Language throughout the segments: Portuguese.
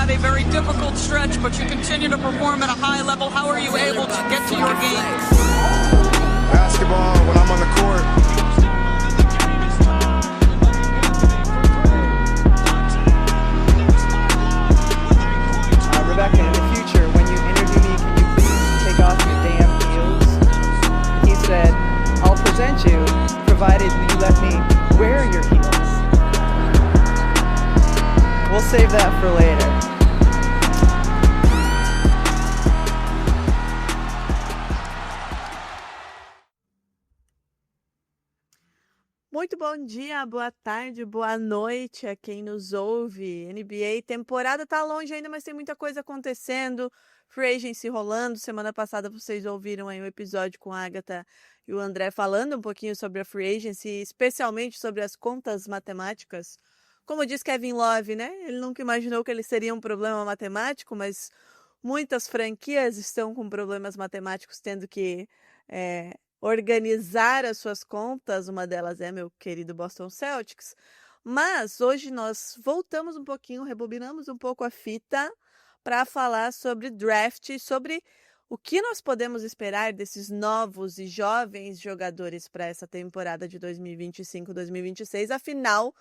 had a very difficult stretch, but you continue to perform at a high level. How are you able to get to your game? Basketball, when I'm on the court. Rebecca, in the future, when you interview me, can you please take off your damn heels? He said, I'll present you, provided you let me wear your heels. We'll save that for later. Muito bom dia, boa tarde, boa noite a quem nos ouve. NBA temporada tá longe ainda, mas tem muita coisa acontecendo. Free Agency rolando. Semana passada vocês ouviram aí um episódio com a Agatha e o André falando um pouquinho sobre a Free Agency, especialmente sobre as contas matemáticas. Como diz Kevin Love, né? Ele nunca imaginou que ele seria um problema matemático, mas muitas franquias estão com problemas matemáticos, tendo que organizar as suas contas. Uma delas é meu querido Boston Celtics. Mas hoje nós voltamos um pouquinho, rebobinamos um pouco a fita para falar sobre draft, sobre o que nós podemos esperar desses novos e jovens jogadores para essa temporada de 2025-2026. Afinal,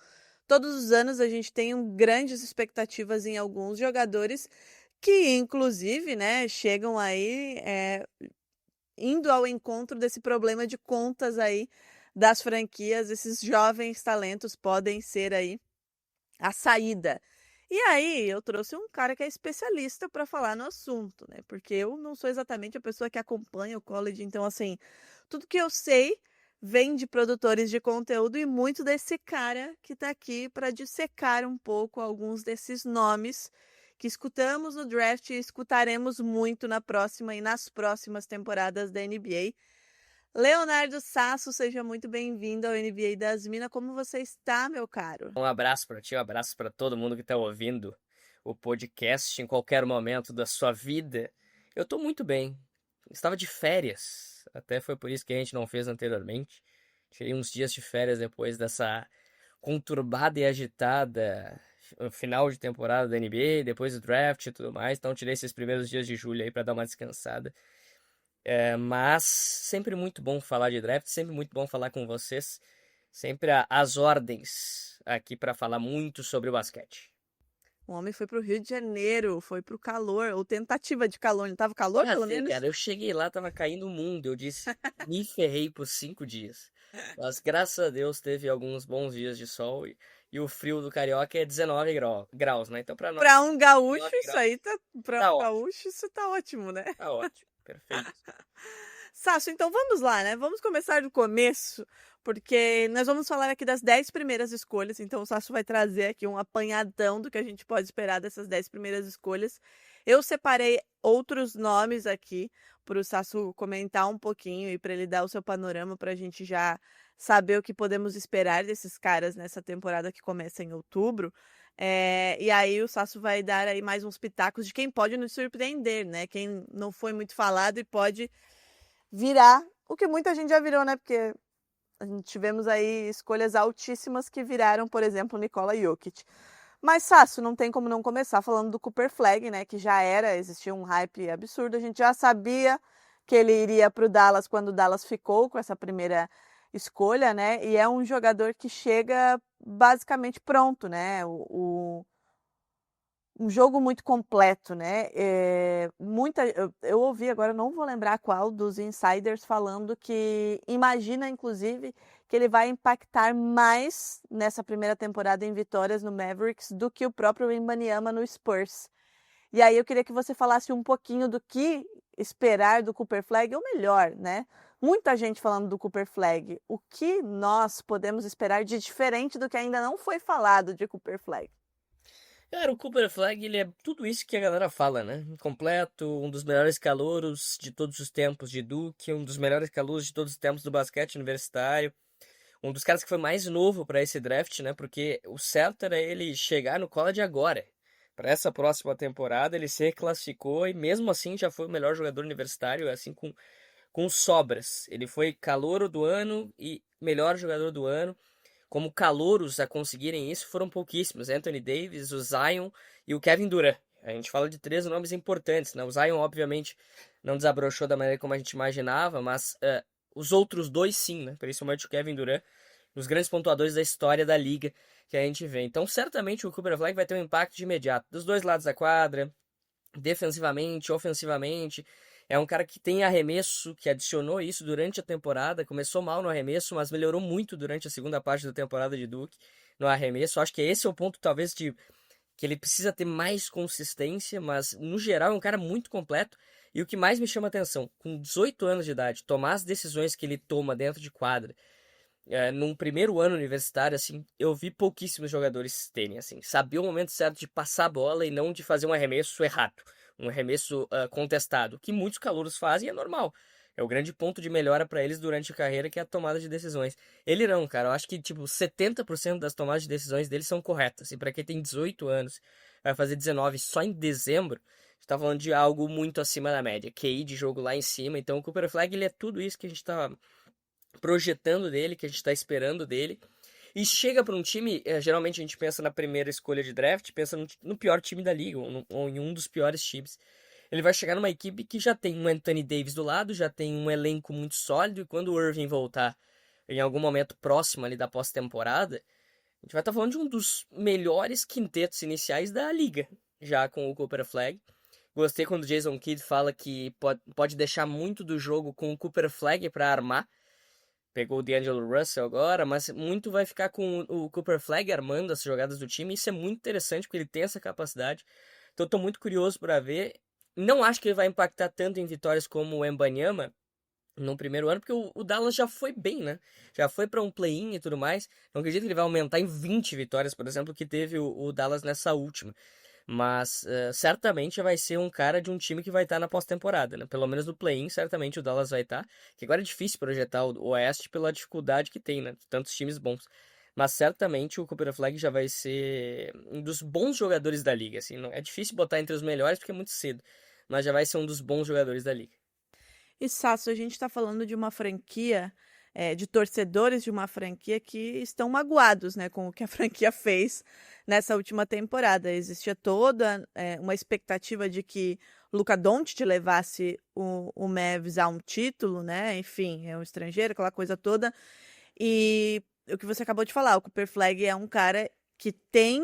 todos os anos a gente tem grandes expectativas em alguns jogadores que, inclusive, né, chegam aí indo ao encontro desse problema de contas aí das franquias. Esses jovens talentos podem ser aí a saída. E aí eu trouxe um cara que é especialista para falar no assunto, né? Porque eu não sou exatamente a pessoa que acompanha o college, então assim, tudo que eu sei vem de produtores de conteúdo e muito desse cara que está aqui para dissecar um pouco alguns desses nomes que escutamos no draft e escutaremos muito na próxima e nas próximas temporadas da NBA. Leonardo Sasso, seja muito bem-vindo ao NBA das Minas. Como você está, meu caro? Um abraço para ti, um abraço para todo mundo que está ouvindo o podcast em qualquer momento da sua vida. Eu estou muito bem. Estava de férias, até foi por isso que a gente não fez anteriormente. Tirei uns dias de férias depois dessa conturbada e agitada final de temporada da NBA, depois do draft e tudo mais. Então tirei esses primeiros dias de julho aí para dar uma descansada. Mas sempre muito bom falar de draft, sempre muito bom falar com vocês. Sempre às ordens aqui para falar muito sobre o basquete. O homem foi pro Rio de Janeiro, foi pro calor, ou tentativa de calor. Não tava calor, pelo menos? Cara, eu cheguei lá, tava caindo o mundo. Eu disse, me ferrei por 5 dias. Mas graças a Deus teve alguns bons dias de sol e o frio do Carioca é 19 graus, né? Então pra nós... Pra um gaúcho, isso graus, aí tá... Pra um gaúcho, isso tá ótimo, né? Tá ótimo, perfeito. Sasso, então vamos lá, né? Vamos começar do começo, porque nós vamos falar aqui das 10 primeiras escolhas. Então o Sasso vai trazer aqui um apanhadão do que a gente pode esperar dessas 10 primeiras escolhas. Eu separei outros nomes aqui para o Sasso comentar um pouquinho e para ele dar o seu panorama para a gente já saber o que podemos esperar desses caras nessa temporada que começa em outubro. E aí o Sasso vai dar aí mais uns pitacos de quem pode nos surpreender, né? Quem não foi muito falado e pode virar o que muita gente já virou, né? Porque a gente tivemos aí escolhas altíssimas que viraram, por exemplo, Nikola Jokic. Mas, Sasso, não tem como não começar falando do Cooper Flagg, né? Que já existia um hype absurdo. A gente já sabia que ele iria para o Dallas quando o Dallas ficou com essa primeira escolha, né? E é um jogador que chega basicamente pronto, né? Um jogo muito completo, né? Eu ouvi agora, não vou lembrar qual dos insiders falando que imagina, inclusive, que ele vai impactar mais nessa primeira temporada em vitórias no Mavericks do que o próprio Wembanyama no Spurs. E aí eu queria que você falasse um pouquinho do que esperar do Cooper Flagg, ou melhor, né? Muita gente falando do Cooper Flagg. O que nós podemos esperar de diferente do que ainda não foi falado de Cooper Flagg? Cara, o Cooper Flagg, ele é tudo isso que a galera fala, né? Completo, um dos melhores calouros de todos os tempos de Duke, um dos melhores calouros de todos os tempos do basquete universitário, um dos caras que foi mais novo para esse draft, né? Porque o certo era ele chegar no college agora. Para essa próxima temporada, ele se classificou e mesmo assim já foi o melhor jogador universitário, assim, com sobras. Ele foi calouro do ano e melhor jogador do ano. Como calouros a conseguirem isso foram pouquíssimos. Anthony Davis, o Zion e o Kevin Durant. A gente fala de 3 nomes importantes, né? O Zion, obviamente, não desabrochou da maneira como a gente imaginava, mas os outros 2 sim, né? Principalmente o Kevin Durant, os grandes pontuadores da história da liga que a gente vê. Então, certamente o Cooper Flag vai ter um impacto de imediato, dos 2 lados da quadra, defensivamente, ofensivamente. É um cara que tem arremesso, que adicionou isso durante a temporada, começou mal no arremesso, mas melhorou muito durante a segunda parte da temporada de Duke no arremesso. Acho que esse é o ponto, talvez, que ele precisa ter mais consistência, mas no geral é um cara muito completo. E o que mais me chama a atenção, com 18 anos de idade, tomar as decisões que ele toma dentro de quadra, num primeiro ano universitário, assim, eu vi pouquíssimos jogadores terem, assim, saber o momento certo de passar a bola e não de fazer um arremesso errado, um arremesso contestado, que muitos calouros fazem e é normal. É o grande ponto de melhora para eles durante a carreira, que é a tomada de decisões. Ele não, cara, eu acho que, tipo, 70% das tomadas de decisões dele são corretas. E para quem tem 18 anos, vai fazer 19 só em dezembro, a gente tá falando de algo muito acima da média. QI de jogo lá em cima. Então o Cooper Flag, ele é tudo isso que a gente tá projetando dele, que a gente tá esperando dele. E chega para um time, geralmente a gente pensa na primeira escolha de draft, pensa no pior time da liga, ou em um dos piores times. Ele vai chegar numa equipe que já tem um Anthony Davis do lado, já tem um elenco muito sólido, e quando o Irving voltar em algum momento próximo ali da pós-temporada, a gente vai estar falando de um dos melhores quintetos iniciais da liga, já com o Cooper Flag. Gostei quando o Jason Kidd fala que pode deixar muito do jogo com o Cooper Flag para armar. Pegou o D'Angelo Russell agora, mas muito vai ficar com o Cooper Flag armando as jogadas do time. Isso é muito interessante, porque ele tem essa capacidade. Então eu tô muito curioso para ver. Não acho que ele vai impactar tanto em vitórias como o Wembanyama no primeiro ano, porque o Dallas já foi bem, né? Já foi para um play-in e tudo mais. Não acredito que ele vai aumentar em 20 vitórias, por exemplo, que teve o Dallas nessa última. Mas certamente vai ser um cara de um time que vai estar na pós-temporada, né? Pelo menos no play-in, certamente o Dallas vai estar. Que agora é difícil projetar o Oeste pela dificuldade que tem, né? Tantos times bons. Mas certamente o Cooper Flag já vai ser um dos bons jogadores da liga. Assim, não é difícil botar entre os melhores porque é muito cedo. Mas já vai ser um dos bons jogadores da liga. E Sasso, a gente está falando de uma franquia, de torcedores de uma franquia que estão magoados, né, com o que a franquia fez nessa última temporada. Existia toda uma expectativa de que Luka Doncic levasse o Mavs a um título, né? Enfim, é um estrangeiro, aquela coisa toda. E o que você acabou de falar, o Cooper Flag é um cara que tem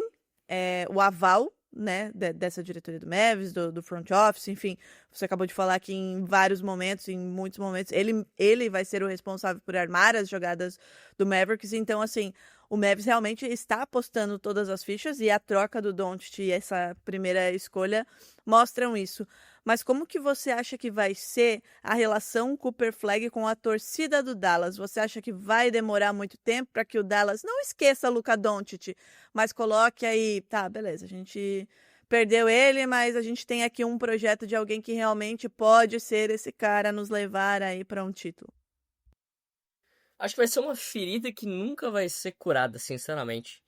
o aval, né, dessa diretoria do Mavs, do front office, enfim, você acabou de falar que em vários momentos, em muitos momentos, ele vai ser o responsável por armar as jogadas do Mavericks, então, assim, o Mavs realmente está apostando todas as fichas e a troca do Doncic e essa primeira escolha mostram isso. Mas como que você acha que vai ser a relação Cooper Flag com a torcida do Dallas? Você acha que vai demorar muito tempo para que o Dallas não esqueça Luka Doncic, mas coloque aí, tá, beleza, a gente perdeu ele, mas a gente tem aqui um projeto de alguém que realmente pode ser esse cara, nos levar aí para um título? Acho que vai ser uma ferida que nunca vai ser curada, sinceramente.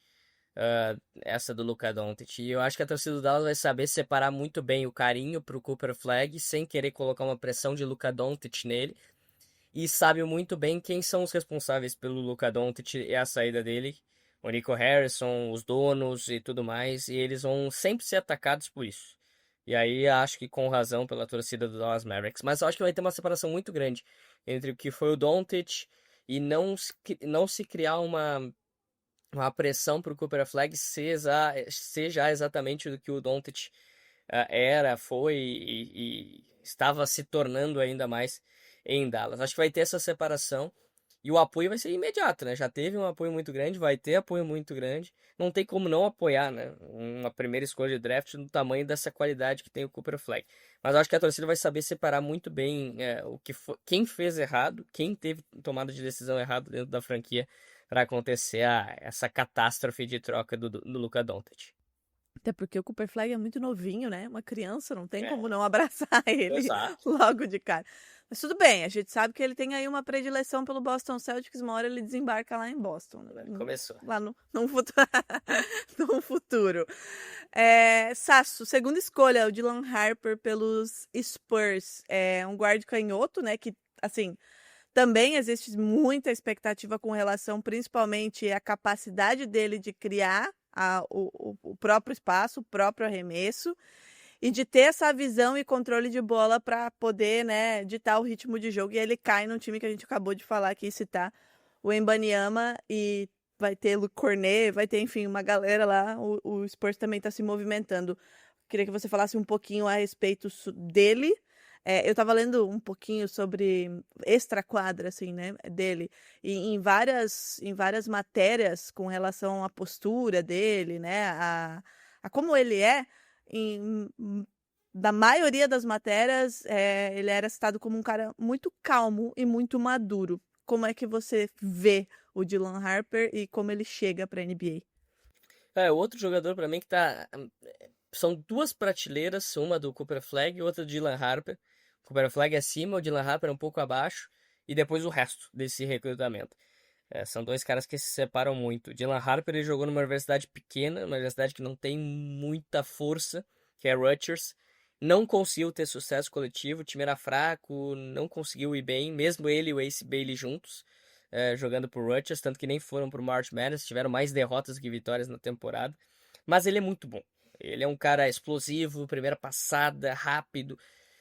Essa do Luka Doncic. E eu acho que a torcida do Dallas vai saber separar muito bem o carinho pro Cooper Flag, sem querer colocar uma pressão de Luka Doncic nele. E sabe muito bem quem são os responsáveis pelo Luka Doncic e a saída dele. O Nico Harrison, os donos e tudo mais. E eles vão sempre ser atacados por isso. E aí acho que com razão pela torcida do Dallas Mavericks. Mas eu acho que vai ter uma separação muito grande entre o que foi o Doncic e não se criar uma pressão para o Cooper Flag seja exatamente o que o Doncic foi e estava se tornando ainda mais em Dallas. Acho que vai ter essa separação e o apoio vai ser imediato, né? Já teve um apoio muito grande, vai ter apoio muito grande. Não tem como não apoiar, né? Uma primeira escolha de draft no tamanho dessa qualidade que tem o Cooper Flag. Mas acho que a torcida vai saber separar muito bem quem fez errado, quem teve tomada de decisão errada dentro da franquia para acontecer essa catástrofe de troca do Luka Doncic. Até porque o Cooper Flag é muito novinho, né? Uma criança, não tem como não abraçar ele Exato. logo de cara. Mas tudo bem, a gente sabe que ele tem aí uma predileção pelo Boston Celtics, uma hora ele desembarca lá em Boston. Né? Começou. Lá no futuro. No futuro. Sasso, segunda escolha, o Dylan Harper pelos Spurs. É um guarda canhoto, né? Que, assim, também existe muita expectativa com relação, principalmente, à capacidade dele de criar o próprio espaço, o próprio arremesso. e de ter essa visão e controle de bola para poder, né, ditar o ritmo de jogo. E ele cai num time que a gente acabou de falar aqui, citar o Wembanyama, e vai ter Luke Cornet, vai ter, enfim, uma galera lá. O Spurs também está se movimentando. Queria que você falasse um pouquinho a respeito dele. Eu estava lendo um pouquinho sobre extra-quadra, assim, né, dele, e em várias matérias com relação à postura dele, né, a como ele é, em, da maioria das matérias, ele era citado como um cara muito calmo e muito maduro. Como é que você vê o Dylan Harper e como ele chega para a NBA? Outro jogador pra mim que tá. São duas prateleiras, uma do Cooper Flag e outra do Dylan Harper. O Cooper Flag é acima, o Dylan Harper é um pouco abaixo, e depois o resto desse recrutamento. São dois caras que se separam muito. O Dylan Harper ele jogou numa universidade pequena, uma universidade que não tem muita força, que é Rutgers. Não conseguiu ter sucesso coletivo, o time era fraco, não conseguiu ir bem, mesmo ele e o Ace Bailey juntos, jogando por Rutgers, tanto que nem foram pro March Madness, tiveram mais derrotas do que vitórias na temporada. Mas ele é muito bom. Ele é um cara explosivo, primeira passada, rápido,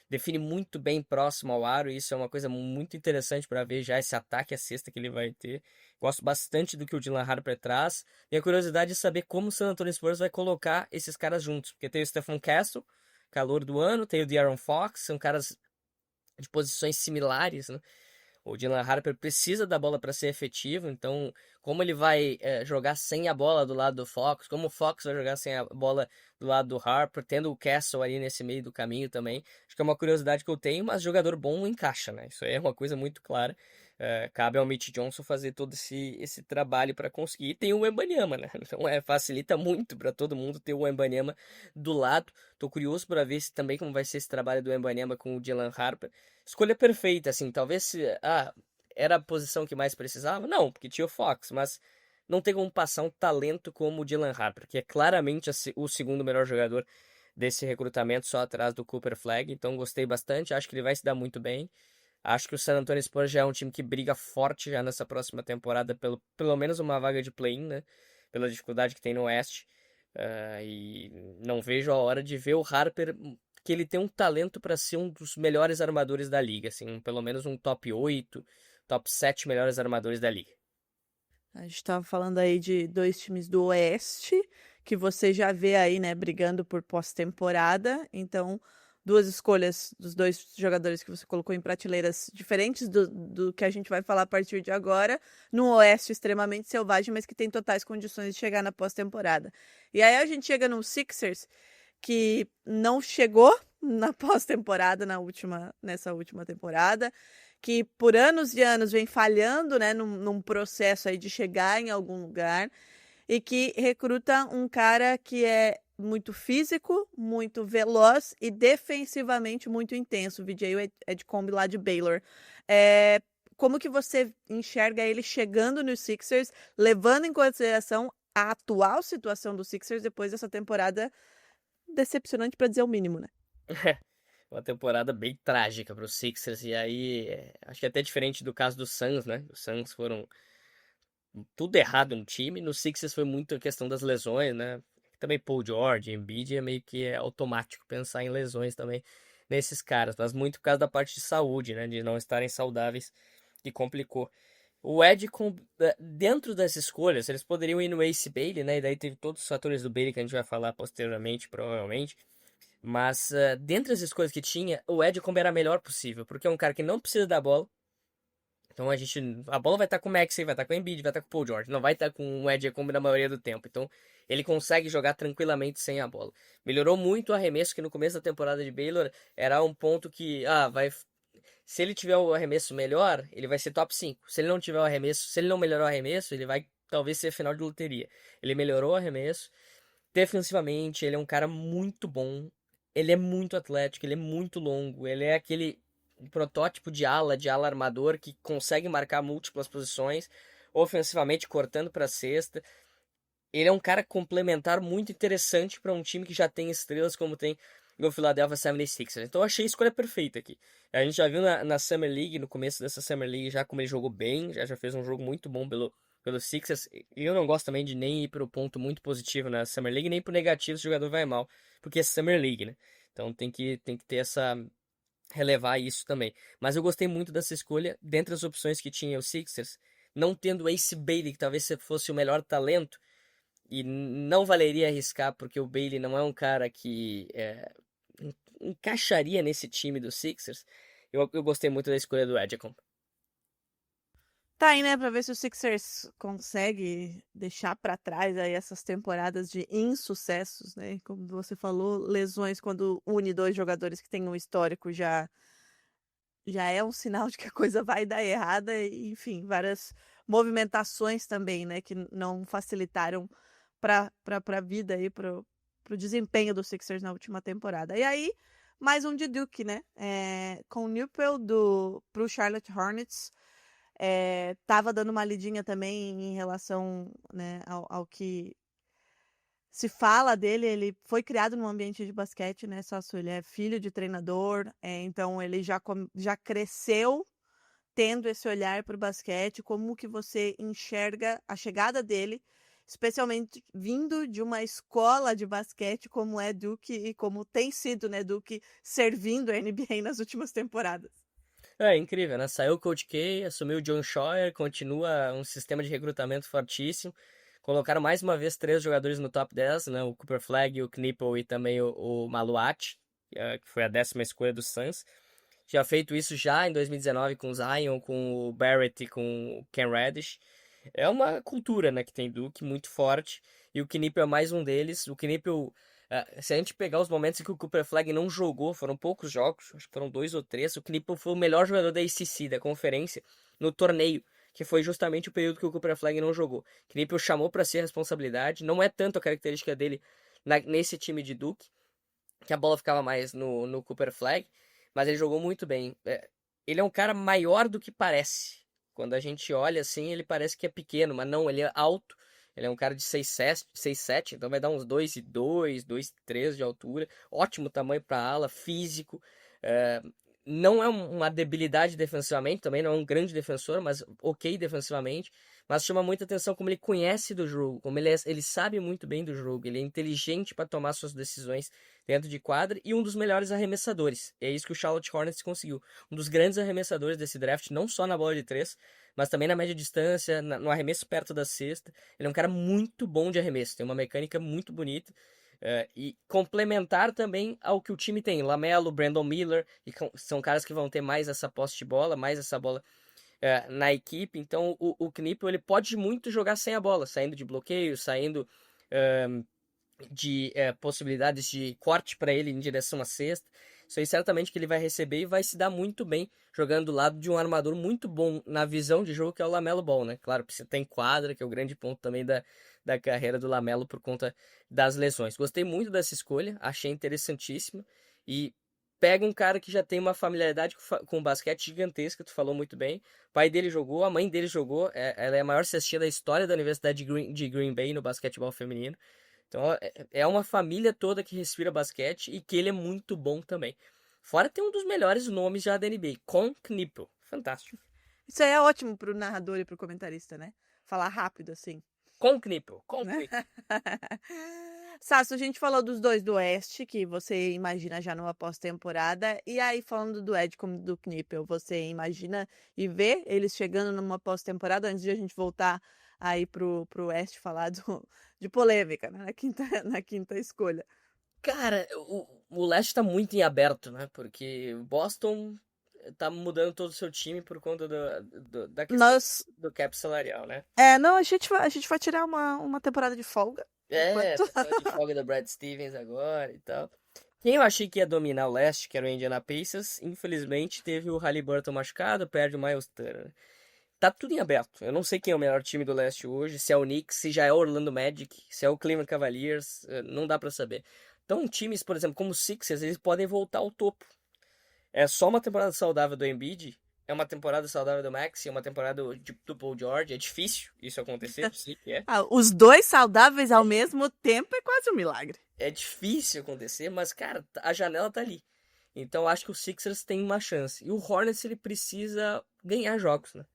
define muito bem próximo ao aro, e isso é uma coisa muito interessante para ver já esse ataque à cesta que ele vai ter. Gosto bastante do que o Dylan Harper traz. Minha curiosidade é saber como o San Antonio Spurs vai colocar esses caras juntos, porque tem o Stephen Castle, calor do ano, tem o De'Aaron Fox, são caras de posições similares, né? O Dylan Harper precisa da bola para ser efetivo, então como ele vai jogar sem a bola do lado do Fox, como o Fox vai jogar sem a bola do lado do Harper, tendo o Castle ali nesse meio do caminho também, acho que é uma curiosidade que eu tenho, mas jogador bom encaixa, né? Isso aí é uma coisa muito clara. Cabe ao Mitch Johnson fazer todo esse trabalho para conseguir. E tem o Wembanyama, né? Então facilita muito para todo mundo ter o Wembanyama do lado. Tô curioso para ver também como vai ser esse trabalho do Wembanyama com o Dylan Harper. Escolha perfeita, assim, talvez se era a posição que mais precisava, não, porque tinha o Fox, mas não tem como passar um talento como o Dylan Harper, que é claramente o segundo melhor jogador desse recrutamento, só atrás do Cooper Flag. Então gostei bastante, acho que ele vai se dar muito bem. Acho que o San Antonio Spurs já é um time que briga forte já nessa próxima temporada pelo menos uma vaga de play-in, né? Pela dificuldade que tem no Oeste. E não vejo a hora de ver o Harper, que ele tem um talento para ser um dos melhores armadores da liga, assim, pelo menos um top 8, top 7 melhores armadores da liga. A gente estava falando aí de dois times do Oeste, que você já vê aí, né, brigando por pós-temporada. Então, duas escolhas dos dois jogadores que você colocou em prateleiras diferentes do que a gente vai falar a partir de agora, num Oeste extremamente selvagem, mas que tem totais condições de chegar na pós-temporada. E aí a gente chega no Sixers, que não chegou na pós-temporada nessa última temporada, que por anos e anos vem falhando, né, num processo aí de chegar em algum lugar, e que recruta um cara que é muito físico, muito veloz e defensivamente muito intenso, o VJ Edcombe lá de Baylor. Como que você enxerga ele chegando nos Sixers, levando em consideração a atual situação do Sixers depois dessa temporada decepcionante, para dizer o mínimo, né? Uma temporada bem trágica para os Sixers, e aí acho que é até diferente do caso do Suns, né? Os Suns foram tudo errado no time, no Sixers foi muito a questão das lesões, né? Também Paul George, Embiid é meio que automático pensar em lesões também nesses caras, mas muito por causa da parte de saúde, né? De não estarem saudáveis, que complicou. O Ed, dentro das escolhas, eles poderiam ir no Ace Bailey, né? E daí teve todos os fatores do Bailey que a gente vai falar posteriormente, provavelmente. Mas dentre as escolhas que tinha, o Edcombe era a melhor possível, porque é um cara que não precisa da bola. Então a bola vai estar com o Maxey, vai estar com o Embiid, vai estar com o Paul George, não vai estar com o Edcombe na maioria do tempo. Então ele consegue jogar tranquilamente sem a bola. Melhorou muito o arremesso, que no começo da temporada de Baylor era um ponto que se ele tiver o arremesso melhor, ele vai ser top 5. Se ele não tiver o arremesso, se ele não melhorar o arremesso, ele vai talvez ser final de loteria. Ele melhorou o arremesso. Defensivamente, ele é um cara muito bom. Ele é muito atlético, ele é muito longo, ele é aquele protótipo de ala armador que consegue marcar múltiplas posições, ofensivamente cortando para a cesta. Ele é um cara complementar muito interessante para um time que já tem estrelas como tem o Philadelphia 76ers. Então eu achei a escolha perfeita aqui. A gente já viu na Summer League, no começo dessa Summer League, já como ele jogou bem, já fez um jogo muito bom pelo Sixers. E eu não gosto também de nem ir para o ponto muito positivo na Summer League, nem para o negativo se o jogador vai mal, porque é Summer League, né? Então tem que ter relevar isso também. Mas eu gostei muito dessa escolha, dentre as opções que tinha o Sixers, não tendo o Ace Bailey, que talvez fosse o melhor talento, e não valeria arriscar, porque o Bailey não é um cara que encaixaria nesse time do Sixers. Eu gostei muito da escolha do Edgecombe. Tá aí, né, pra ver se o Sixers consegue deixar pra trás aí essas temporadas de insucessos, né? Como você falou, lesões quando une dois jogadores que têm um histórico já é um sinal de que a coisa vai dar errada, e, enfim, várias movimentações também, né, que não facilitaram para a vida aí, pro desempenho do Sixers na última temporada. E aí, mais um de Duke, né? Com o Newpel pro Charlotte Hornets. Tava dando uma lidinha também em relação, né, ao que se fala dele. Ele foi criado num ambiente de basquete, né, Sasso? Ele é filho de treinador, então ele já cresceu tendo esse olhar para o basquete. Como que você enxerga a chegada dele, especialmente vindo de uma escola de basquete como é Duke e como tem sido, né, Duke servindo a NBA nas últimas temporadas? É incrível, né? Saiu o Coach K, assumiu o John Schroeder, continua um sistema de recrutamento fortíssimo. Colocaram mais uma vez 3 jogadores no top 10, né? O Cooper Flagg, o Knippel e também o Maluach, que foi a 10ª escolha do Suns. Já feito isso já em 2019 com o Zion, com o Barrett e com o Ken Reddish. É uma cultura, né, que tem Duke muito forte, e o Knippel é mais um deles. O Knippel, se a gente pegar os momentos em que o Cooper Flagg não jogou, foram poucos jogos, acho que foram 2 ou 3, o Knippel foi o melhor jogador da ACC, da conferência, no torneio, que foi justamente o período que o Cooper Flagg não jogou. O Knippel chamou para si a responsabilidade, não é tanto a característica dele nesse time de Duke, que a bola ficava mais no Cooper Flagg, mas ele jogou muito bem. Ele é um cara maior do que parece. Quando a gente olha assim, ele parece que é pequeno, mas não, ele é alto. Ele é um cara de 6'7", então vai dar uns 2'2", 2'3" de altura. Ótimo tamanho para ala, físico. Não é uma debilidade defensivamente, também não é um grande defensor, mas ok defensivamente. Mas chama muita atenção como ele conhece do jogo, como ele sabe muito bem do jogo, ele é inteligente para tomar suas decisões dentro de quadra e um dos melhores arremessadores. É isso que o Charlotte Hornets conseguiu. Um dos grandes arremessadores desse draft, não só na bola de 3, mas também na média distância, no arremesso perto da cesta. Ele é um cara muito bom de arremesso, tem uma mecânica muito bonita. E complementar também ao que o time tem. LaMelo, Brandon Miller, são caras que vão ter mais essa posse de bola, mais essa bola na equipe. Então o Knippel, ele pode muito jogar sem a bola, saindo de bloqueio, saindo de possibilidades de corte para ele em direção à cesta. Isso aí certamente que ele vai receber e vai se dar muito bem jogando do lado de um armador muito bom na visão de jogo, que é o LaMelo Ball, né? Claro, precisa ter em quadra, que é o grande ponto também da carreira do LaMelo por conta das lesões. Gostei muito dessa escolha, achei interessantíssima, e pega um cara que já tem uma familiaridade com o basquete gigantesca, tu falou muito bem. O pai dele jogou, a mãe dele jogou, ela é a maior cestinha da história da Universidade de Green Bay no basquetebol feminino. Então é uma família toda que respira basquete e que ele é muito bom também. Fora tem um dos melhores nomes já da NBA, Con Knippel. Fantástico. Isso aí é ótimo pro narrador e pro comentarista, né? Falar rápido assim. Con Knippel, Con Knippel. Sasso, a gente falou dos dois do Oeste, que você imagina já numa pós-temporada. E aí, falando do Ed como do Knippel, você imagina e vê eles chegando numa pós-temporada, antes de a gente voltar aí pro Oeste falar de polêmica, né? Na quinta escolha. Cara, o Leste tá muito em aberto, né? Porque o Boston tá mudando todo o seu time por conta da questão do cap salarial, né? Não, a gente vai tirar uma temporada de folga. De folga do Brad Stevens agora e tal. Quem eu achei que ia dominar o Leste, que era o Indiana Pacers, infelizmente teve o Haliburton machucado, perde o Miles Turner. Tá tudo em aberto. Eu não sei quem é o melhor time do Leste hoje, se é o Knicks, se já é o Orlando Magic, se é o Cleveland Cavaliers, não dá pra saber. Então, times, por exemplo, como o Sixers, eles podem voltar ao topo. É só uma temporada saudável do Embiid, é uma temporada saudável do Maxey, é uma temporada do Paul George. É difícil isso acontecer, eu sei que é. Os dois saudáveis ao mesmo tempo é quase um milagre. É difícil acontecer, mas, cara, a janela tá ali. Então, acho que o Sixers tem uma chance. E o Hornets, ele precisa ganhar jogos, né?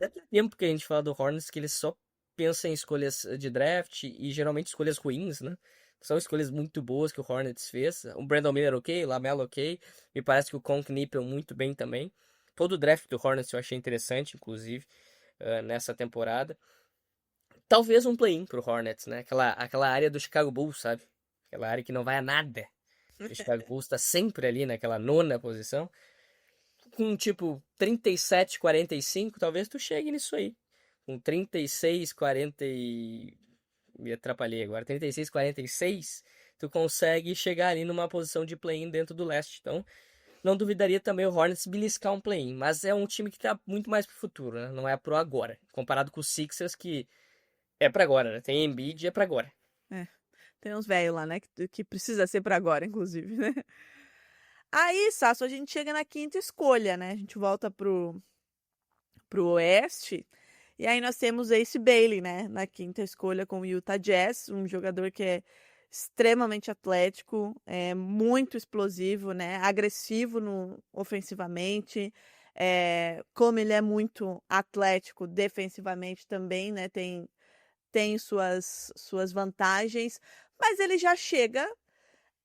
É tempo que a gente fala do Hornets que ele só pensa em escolhas de draft e geralmente escolhas ruins, né? São escolhas muito boas que o Hornets fez. O Brandon Miller ok, o LaMelo ok. Me parece que o Conk Knippel muito bem também. Todo o draft do Hornets eu achei interessante, inclusive, nessa temporada. Talvez um play-in pro Hornets, né? Aquela área do Chicago Bulls, sabe? Aquela área que não vai a nada. O Chicago Bulls tá sempre ali naquela 9ª posição. Com tipo 37, 45, talvez tu chegue nisso aí. Com 36, 40 e... Me atrapalhei agora. 36, 46, tu consegue chegar ali numa posição de play-in dentro do leste. Então, não duvidaria também o Hornets beliscar um play-in. Mas é um time que tá muito mais pro futuro, né? Não é pro agora. Comparado com os Sixers, que é pra agora, né? Tem Embiid e é pra agora. Tem uns velhos lá, né? Que precisa ser pra agora, inclusive, né? Aí, Sasso, a gente chega na 5ª escolha, né? A gente volta pro Oeste. E aí nós temos Ace Bailey, né? Na 5ª escolha com o Utah Jazz. Um jogador que é extremamente atlético, é muito explosivo, né? Agressivo ofensivamente. Como ele é muito atlético defensivamente também, né? Tem suas vantagens. Mas ele já chega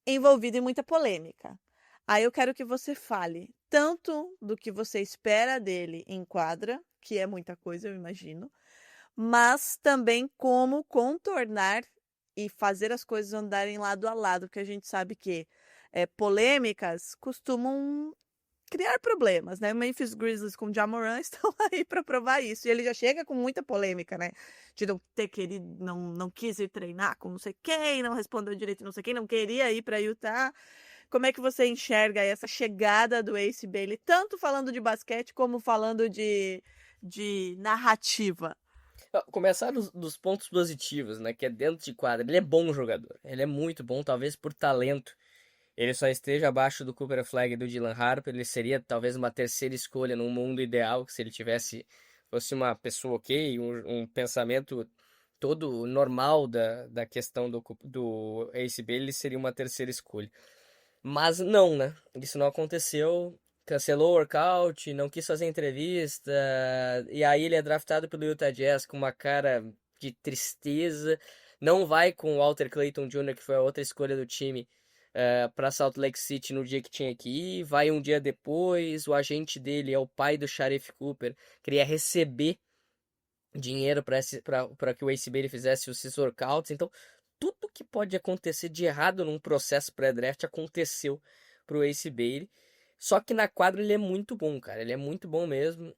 envolvido em muita polêmica. Aí eu quero que você fale tanto do que você espera dele em quadra, que é muita coisa, eu imagino, mas também como contornar e fazer as coisas andarem lado a lado, porque a gente sabe que polêmicas costumam criar problemas, né? O Memphis Grizzlies com o Ja Morant estão aí para provar isso. E ele já chega com muita polêmica, né? De não ter querido, não quis ir treinar com não sei quem, não respondeu direito não sei quem, não queria ir para Utah. Como é que você enxerga essa chegada do Ace Bailey, tanto falando de basquete como falando de narrativa? Começar dos pontos positivos, né? Que é dentro de quadra. Ele é bom jogador. Ele é muito bom, talvez por talento. Ele só esteja abaixo do Cooper Flag e do Dylan Harper. Ele seria talvez uma 3ª escolha num mundo ideal, se ele fosse uma pessoa ok, um pensamento todo normal da questão do Ace Bailey, ele seria uma 3ª escolha. Mas não, né? Isso não aconteceu. Cancelou o workout, não quis fazer entrevista. E aí ele é draftado pelo Utah Jazz com uma cara de tristeza. Não vai com o Walter Clayton Jr., que foi a outra escolha do time, para Salt Lake City no dia que tinha que ir. Vai um dia depois. O agente dele é o pai do Sharif Cooper. Queria receber dinheiro para que o Ace Bailey fizesse os workouts. Então, tudo que pode acontecer de errado num processo pré-draft aconteceu pro Ace Bailey. Só que na quadra ele é muito bom, cara. Ele é muito bom mesmo.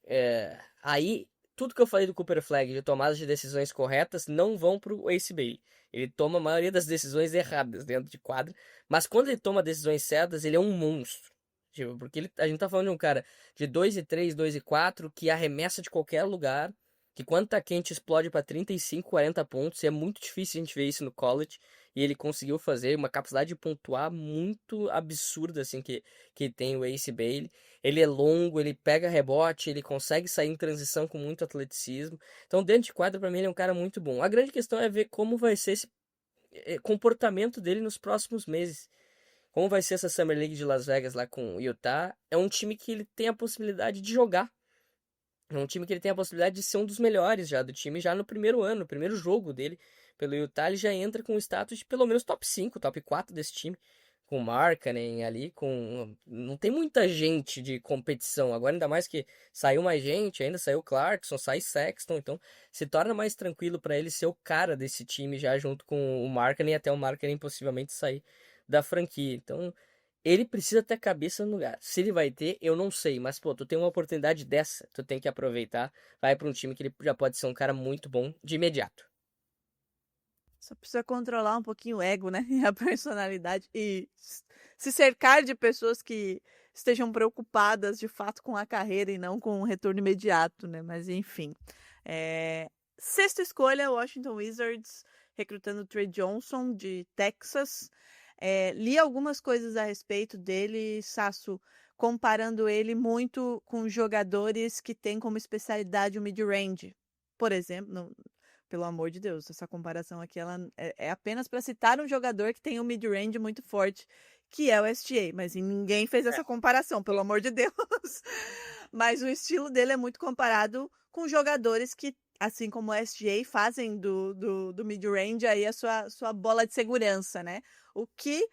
Aí, tudo que eu falei do Cooper Flag, de tomadas de decisões corretas, não vão pro Ace Bailey. Ele toma a maioria das decisões erradas dentro de quadra. Mas quando ele toma decisões certas, ele é um monstro. Tipo, porque a gente tá falando de um cara de 2-3, 2-4, que arremessa de qualquer lugar, que quando tá quente explode para 35, 40 pontos, e é muito difícil a gente ver isso no college, e ele conseguiu fazer uma capacidade de pontuar muito absurda, assim, que tem o Ace Bailey. Ele é longo, ele pega rebote, ele consegue sair em transição com muito atleticismo. Então, dentro de quadra, para mim, ele é um cara muito bom. A grande questão é ver como vai ser esse comportamento dele nos próximos meses. Como vai ser essa Summer League de Las Vegas lá com o Utah. É um time que ele tem a possibilidade de jogar. É um time que ele tem a possibilidade de ser um dos melhores já do time, já no primeiro ano, no primeiro jogo dele pelo Utah, ele já entra com o status de pelo menos top 5, top 4 desse time, com o Markkanen ali, não tem muita gente de competição, agora ainda mais que saiu mais gente, ainda saiu Clarkson, sai Sexton, então se torna mais tranquilo para ele ser o cara desse time já junto com o Markkanen, até o Markkanen possivelmente sair da franquia, então ele precisa ter a cabeça no lugar. Se ele vai ter, eu não sei. Mas, pô, tu tem uma oportunidade dessa, tu tem que aproveitar. Vai pra um time que ele já pode ser um cara muito bom de imediato. Só precisa controlar um pouquinho o ego, né? E a personalidade. E se cercar de pessoas que estejam preocupadas, de fato, com a carreira e não com o retorno imediato, né? Mas, enfim. 6ª escolha, Washington Wizards, recrutando o Trey Johnson, de Texas. Li algumas coisas a respeito dele, Sasso, comparando ele muito com jogadores que têm como especialidade o mid-range. Por exemplo, pelo amor de Deus, essa comparação aqui ela é apenas para citar um jogador que tem um mid-range muito forte, que é o SGA, mas ninguém fez essa comparação, pelo amor de Deus. Mas o estilo dele é muito comparado com jogadores que assim como o SGA, fazem do mid-range aí a sua bola de segurança, né? O que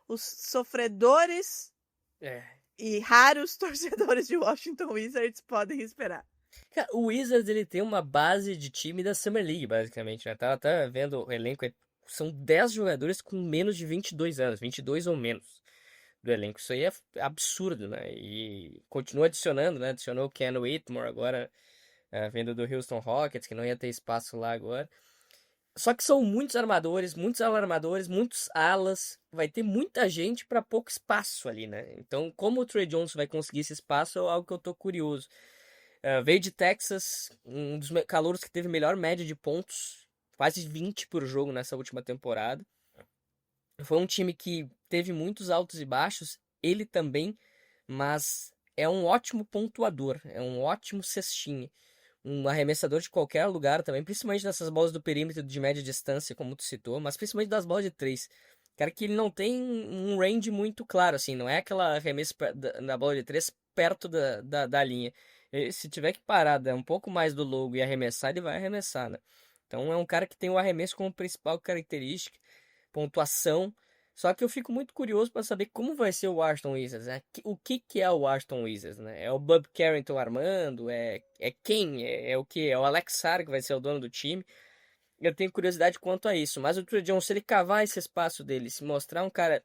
os sofredores É. e raros torcedores de Washington Wizards podem esperar. Cara, o Wizards, ele tem uma base de time da Summer League, basicamente, né? Tava até vendo o elenco, são 10 jogadores com menos de 22 anos, 22 ou menos do elenco. Isso aí é absurdo, né? E continua adicionando, né? Adicionou o Ken Whitmore agora, vindo do Houston Rockets, que não ia ter espaço lá agora. Só que são muitos armadores, muitos alas. Vai ter muita gente para pouco espaço ali, né? Então, como o Trey Johnson vai conseguir esse espaço é algo que eu tô curioso. Veio de Texas, um dos calouros que teve melhor média de pontos, quase 20 por jogo nessa última temporada. Foi um time que teve muitos altos e baixos, ele também, mas é um ótimo pontuador, é um ótimo cestinha. Um arremessador de qualquer lugar também, principalmente nessas bolas do perímetro de média distância, como tu citou, mas principalmente das bolas de 3. Cara, que ele não tem um range muito claro, assim, não é aquela arremesso da bola de 3 perto da linha. Se tiver que parar, dar um pouco mais do logo e arremessar, ele vai arremessar, né? Então é um cara que tem o arremesso como principal característica, pontuação. Só que eu fico muito curioso para saber como vai ser o Washington Wizards, né? O que é o Washington Wizards, né? É o Bob Carrington armando? É quem? É o que? É o Alex Sarr que vai ser o dono do time? Eu tenho curiosidade quanto a isso. Mas o Trey Jones, se ele cavar esse espaço dele, se mostrar um cara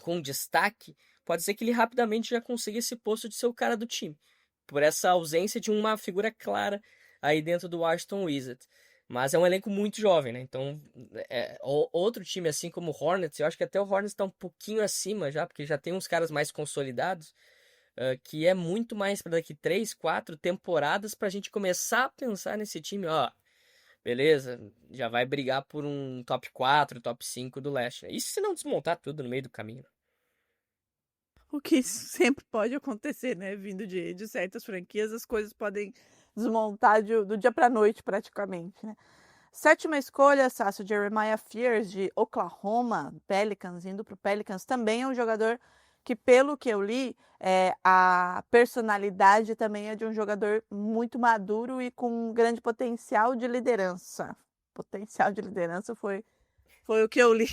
com destaque, pode ser que ele rapidamente já consiga esse posto de ser o cara do time. Por essa ausência de uma figura clara aí dentro do Washington Wizards. Mas é um elenco muito jovem, né? Então, outro time assim como o Hornets, eu acho que até o Hornets está um pouquinho acima já, porque já tem uns caras mais consolidados, que é muito mais para daqui 3, 4 temporadas para a gente começar a pensar nesse time, ó, beleza, já vai brigar por um top 4, top 5 do leste. Isso se não desmontar tudo no meio do caminho. O que sempre pode acontecer, né? Vindo de certas franquias, as coisas podem desmontar do dia para noite, praticamente, né? 7ª escolha, Sácio, Jeremiah Fears, de Oklahoma, Pelicans, indo para o Pelicans, também é um jogador que, pelo que eu li, a personalidade também é de um jogador muito maduro e com um grande potencial de liderança. Potencial de liderança foi o que eu li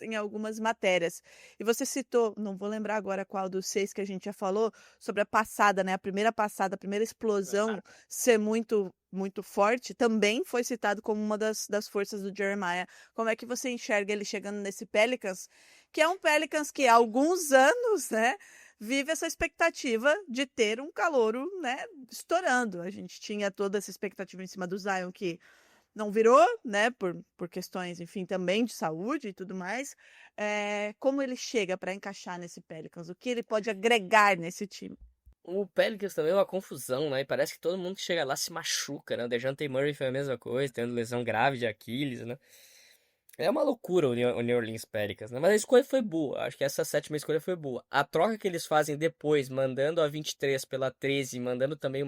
em algumas matérias. E você citou, não vou lembrar agora qual dos 6 que a gente já falou, sobre a passada, né? A primeira explosão ser muito, muito forte, também foi citado como uma das forças do Jeremiah. Como é que você enxerga ele chegando nesse Pelicans, que é um Pelicans que há alguns anos, né, vive essa expectativa de ter um calouro, né, estourando. A gente tinha toda essa expectativa em cima do Zion, que não virou, né, por questões, enfim, também de saúde e tudo mais. Como ele chega para encaixar nesse Pelicans? O que ele pode agregar nesse time? O Pelicans também é uma confusão, né? E parece que todo mundo que chega lá se machuca, né? O DeJounte Murray foi a mesma coisa, tendo lesão grave de Aquiles, né? É uma loucura o New Orleans Pelicans, né? Mas a escolha foi boa. Acho que essa 7ª escolha foi boa. A troca que eles fazem depois, mandando a 23 pela 13, mandando também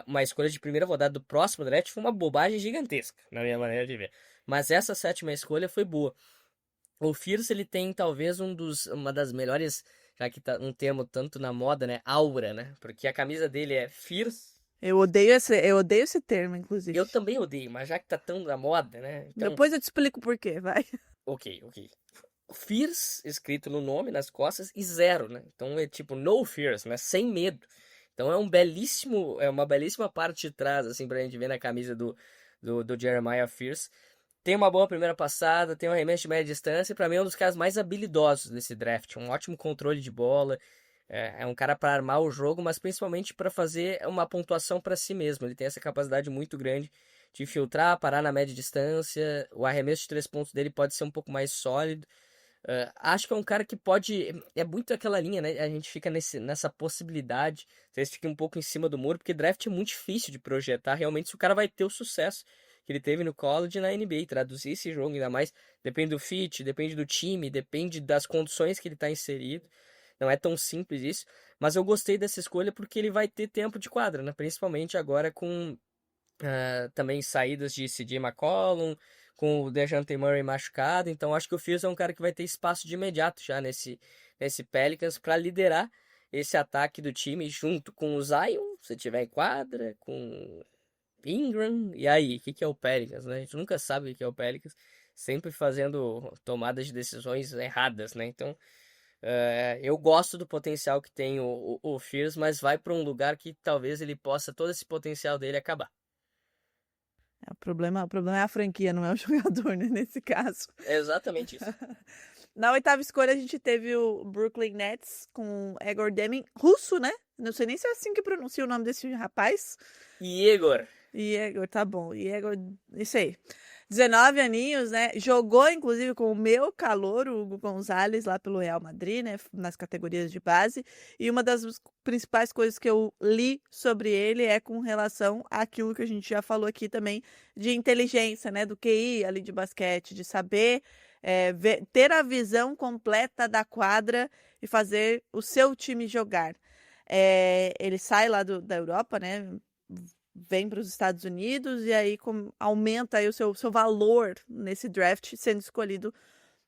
uma escolha de primeira rodada do próximo draft, foi uma bobagem gigantesca, na minha maneira de ver. Mas essa 7ª escolha foi boa. O Fierce, ele tem talvez uma das melhores, já que tá um termo tanto na moda, né? Aura, né? Porque a camisa dele é Fierce. Eu odeio esse termo, inclusive. Eu também odeio, mas já que tá tão na moda, né? Então, Depois eu te explico por quê, vai. ok. Fierce, escrito no nome, nas costas, e 0, né? Então é tipo no fears, né? Sem medo. Então é uma belíssima parte de trás, assim, pra gente ver na camisa do Jeremiah Fears. Tem uma boa primeira passada, tem um arremesso de média distância, e pra mim é um dos caras mais habilidosos desse draft. Um ótimo controle de bola, é um cara para armar o jogo, mas principalmente para fazer uma pontuação para si mesmo. Ele tem essa capacidade muito grande de filtrar, parar na média distância, o arremesso de 3 pontos dele pode ser um pouco mais sólido. Acho que é um cara que pode. É muito aquela linha, né? A gente fica nessa possibilidade. Vocês ficam um pouco em cima do muro, porque draft é muito difícil de projetar realmente se o cara vai ter o sucesso que ele teve no college e na NBA. Traduzir esse jogo, ainda mais, depende do fit, depende do time, depende das condições que ele está inserido. Não é tão simples isso. Mas eu gostei dessa escolha porque ele vai ter tempo de quadra, né? Principalmente agora com também saídas de CJ McCollum, com o DeJounte Murray machucado, então acho que o Fields é um cara que vai ter espaço de imediato já nesse Pelicans para liderar esse ataque do time junto com o Zion, se tiver em quadra, com Ingram, e aí, o que é o Pelicans, né? A gente nunca sabe o que é o Pelicans, sempre fazendo tomadas de decisões erradas, né? Então, eu gosto do potencial que tem o Fears, mas vai para um lugar que talvez ele possa, todo esse potencial dele acabar. O problema é a franquia, não é o jogador, né, nesse caso. É exatamente isso. Na oitava escolha, a gente teve o Brooklyn Nets com Egor Deming, russo, né? Não sei nem se é assim que pronuncia o nome desse rapaz. Igor. Igor, tá bom. Igor, isso aí. 19 aninhos, né? Jogou, inclusive, com o meu calouro, o Hugo Gonzalez, lá pelo Real Madrid, né? Nas categorias de base. E uma das principais coisas que eu li sobre ele é com relação àquilo que a gente já falou aqui também, de inteligência, né? Do QI ali de basquete, de saber ter a visão completa da quadra e fazer o seu time jogar. Ele sai lá da Europa, né? Vem para os Estados Unidos e aí aumenta aí o seu valor nesse draft, sendo escolhido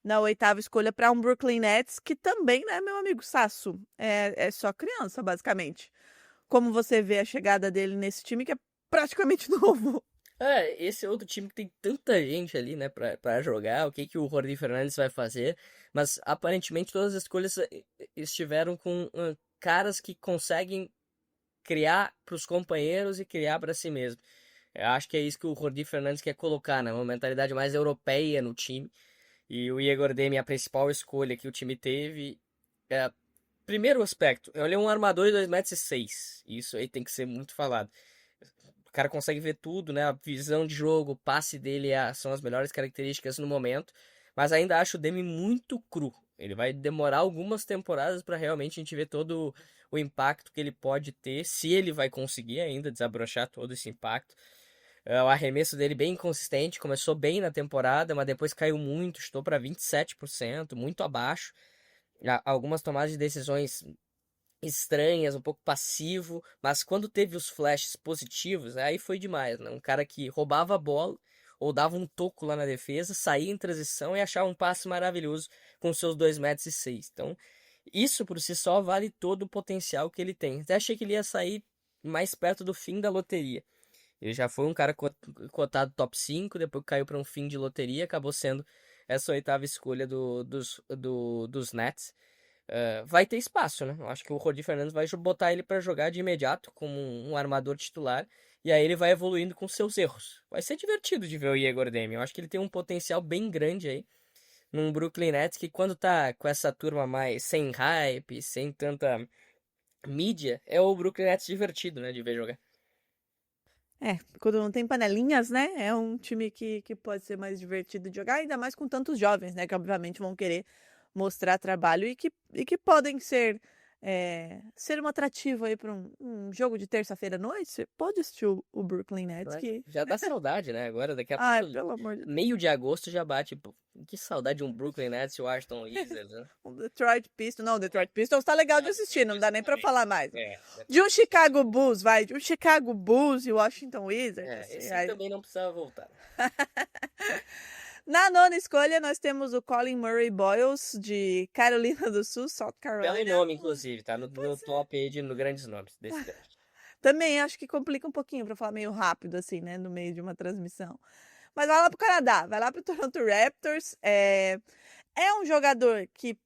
na oitava escolha para um Brooklyn Nets, que também, né, meu amigo Sasso, é só criança, basicamente. Como você vê a chegada dele nesse time que é praticamente novo? Esse é outro time que tem tanta gente ali, né, pra jogar, o que o Jordi Fernandes vai fazer, mas aparentemente todas as escolhas estiveram com caras que conseguem criar para os companheiros e criar para si mesmo. Eu acho que é isso que o Jordi Fernandes quer colocar, né? Uma mentalidade mais europeia no time. E o Igor Demi, a principal escolha que o time teve. Primeiro aspecto, ele é um armador de 2,6 m. Isso aí tem que ser muito falado. O cara consegue ver tudo, né? A visão de jogo, o passe dele são as melhores características no momento. Mas ainda acho o Demi muito cru. Ele vai demorar algumas temporadas para realmente a gente ver todo o impacto que ele pode ter, se ele vai conseguir ainda desabrochar todo esse impacto. O arremesso dele bem inconsistente, começou bem na temporada, mas depois caiu muito, estou para 27%, muito abaixo. Algumas tomadas de decisões estranhas, um pouco passivo, mas quando teve os flashes positivos, aí foi demais, né? Um cara que roubava a bola ou dava um toco lá na defesa, saía em transição e achava um passe maravilhoso com seus 2,6 m. Então, isso por si só vale todo o potencial que ele tem. Até achei que ele ia sair mais perto do fim da loteria. Ele já foi um cara cotado top 5, depois caiu para um fim de loteria, acabou sendo essa oitava escolha dos Nets. Vai ter espaço, né? Eu acho que o Jordi Fernandes vai botar ele para jogar de imediato como um armador titular. E aí ele vai evoluindo com seus erros. Vai ser divertido de ver o Igor Demi. Eu acho que ele tem um potencial bem grande aí num Brooklyn Nets que quando tá com essa turma mais sem hype, sem tanta mídia, é o Brooklyn Nets divertido, né, de ver jogar. Quando não tem panelinhas, né? É um time que pode ser mais divertido de jogar, ainda mais com tantos jovens, né? Que obviamente vão querer mostrar trabalho e que podem ser um atrativo aí para um jogo de terça-feira à noite. Você pode assistir o Brooklyn Nets que... Já dá saudade, né? Agora, daqui a Ai, pouco, pelo amor de Deus. meio de agosto já bate. Pô, que saudade de um Brooklyn Nets e o Washington Wizards, né? O Detroit Pistons. Não, o Detroit Pistons tá legal de assistir, não dá nem pra falar mais. É, De um Chicago Bulls, vai. De um Chicago Bulls e o Washington Wizards. assim, esse aí- também não precisava voltar. Na nona escolha, nós temos o Colin Murray Boyles, de Carolina do Sul, South Belo Carolina. nome, inclusive, tá no top aí de grandes nomes desse draft. Também acho que complica um pouquinho pra falar meio rápido, assim, né? No meio de uma transmissão. Mas vai lá pro Canadá, vai lá pro Toronto Raptors. É um jogador que,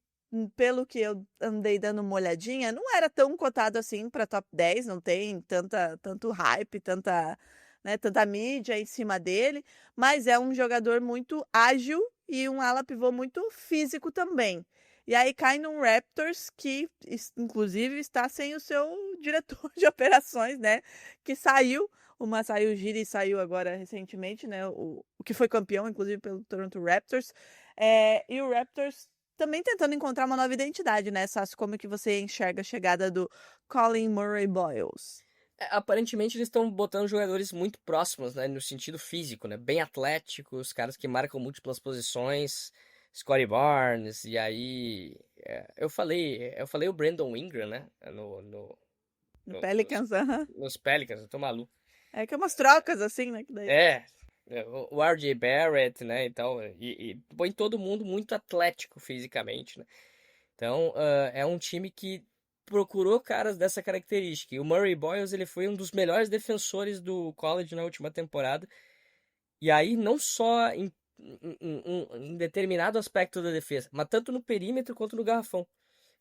pelo que eu andei dando uma olhadinha, não era tão cotado assim pra top 10, não tem tanto hype, tanta mídia em cima dele, mas é um jogador muito ágil e um ala pivô muito físico também. E aí cai num Raptors que, inclusive, está sem o seu diretor de operações, né? Que saiu, o Masai Ujiri saiu agora recentemente, né? O que foi campeão, inclusive, pelo Toronto Raptors. E o Raptors também tentando encontrar uma nova identidade, né, Sassi? Como que você enxerga a chegada do Colin Murray Boyles? Aparentemente eles estão botando jogadores muito próximos, né, no sentido físico, né, bem atléticos, caras que marcam múltiplas posições, Scottie Barnes, e aí eu falei o Brandon Ingram, né, no Pelicans, aham. nos Pelicans, eu tô maluco. É que é umas trocas, assim, né? Que daí... O R.J. Barrett, né, e põe todo mundo muito atlético fisicamente, né. Então, é um time que procurou caras dessa característica. E o Murray Boyles, ele foi um dos melhores defensores do college na última temporada. E aí, não só em determinado aspecto da defesa, mas tanto no perímetro quanto no garrafão.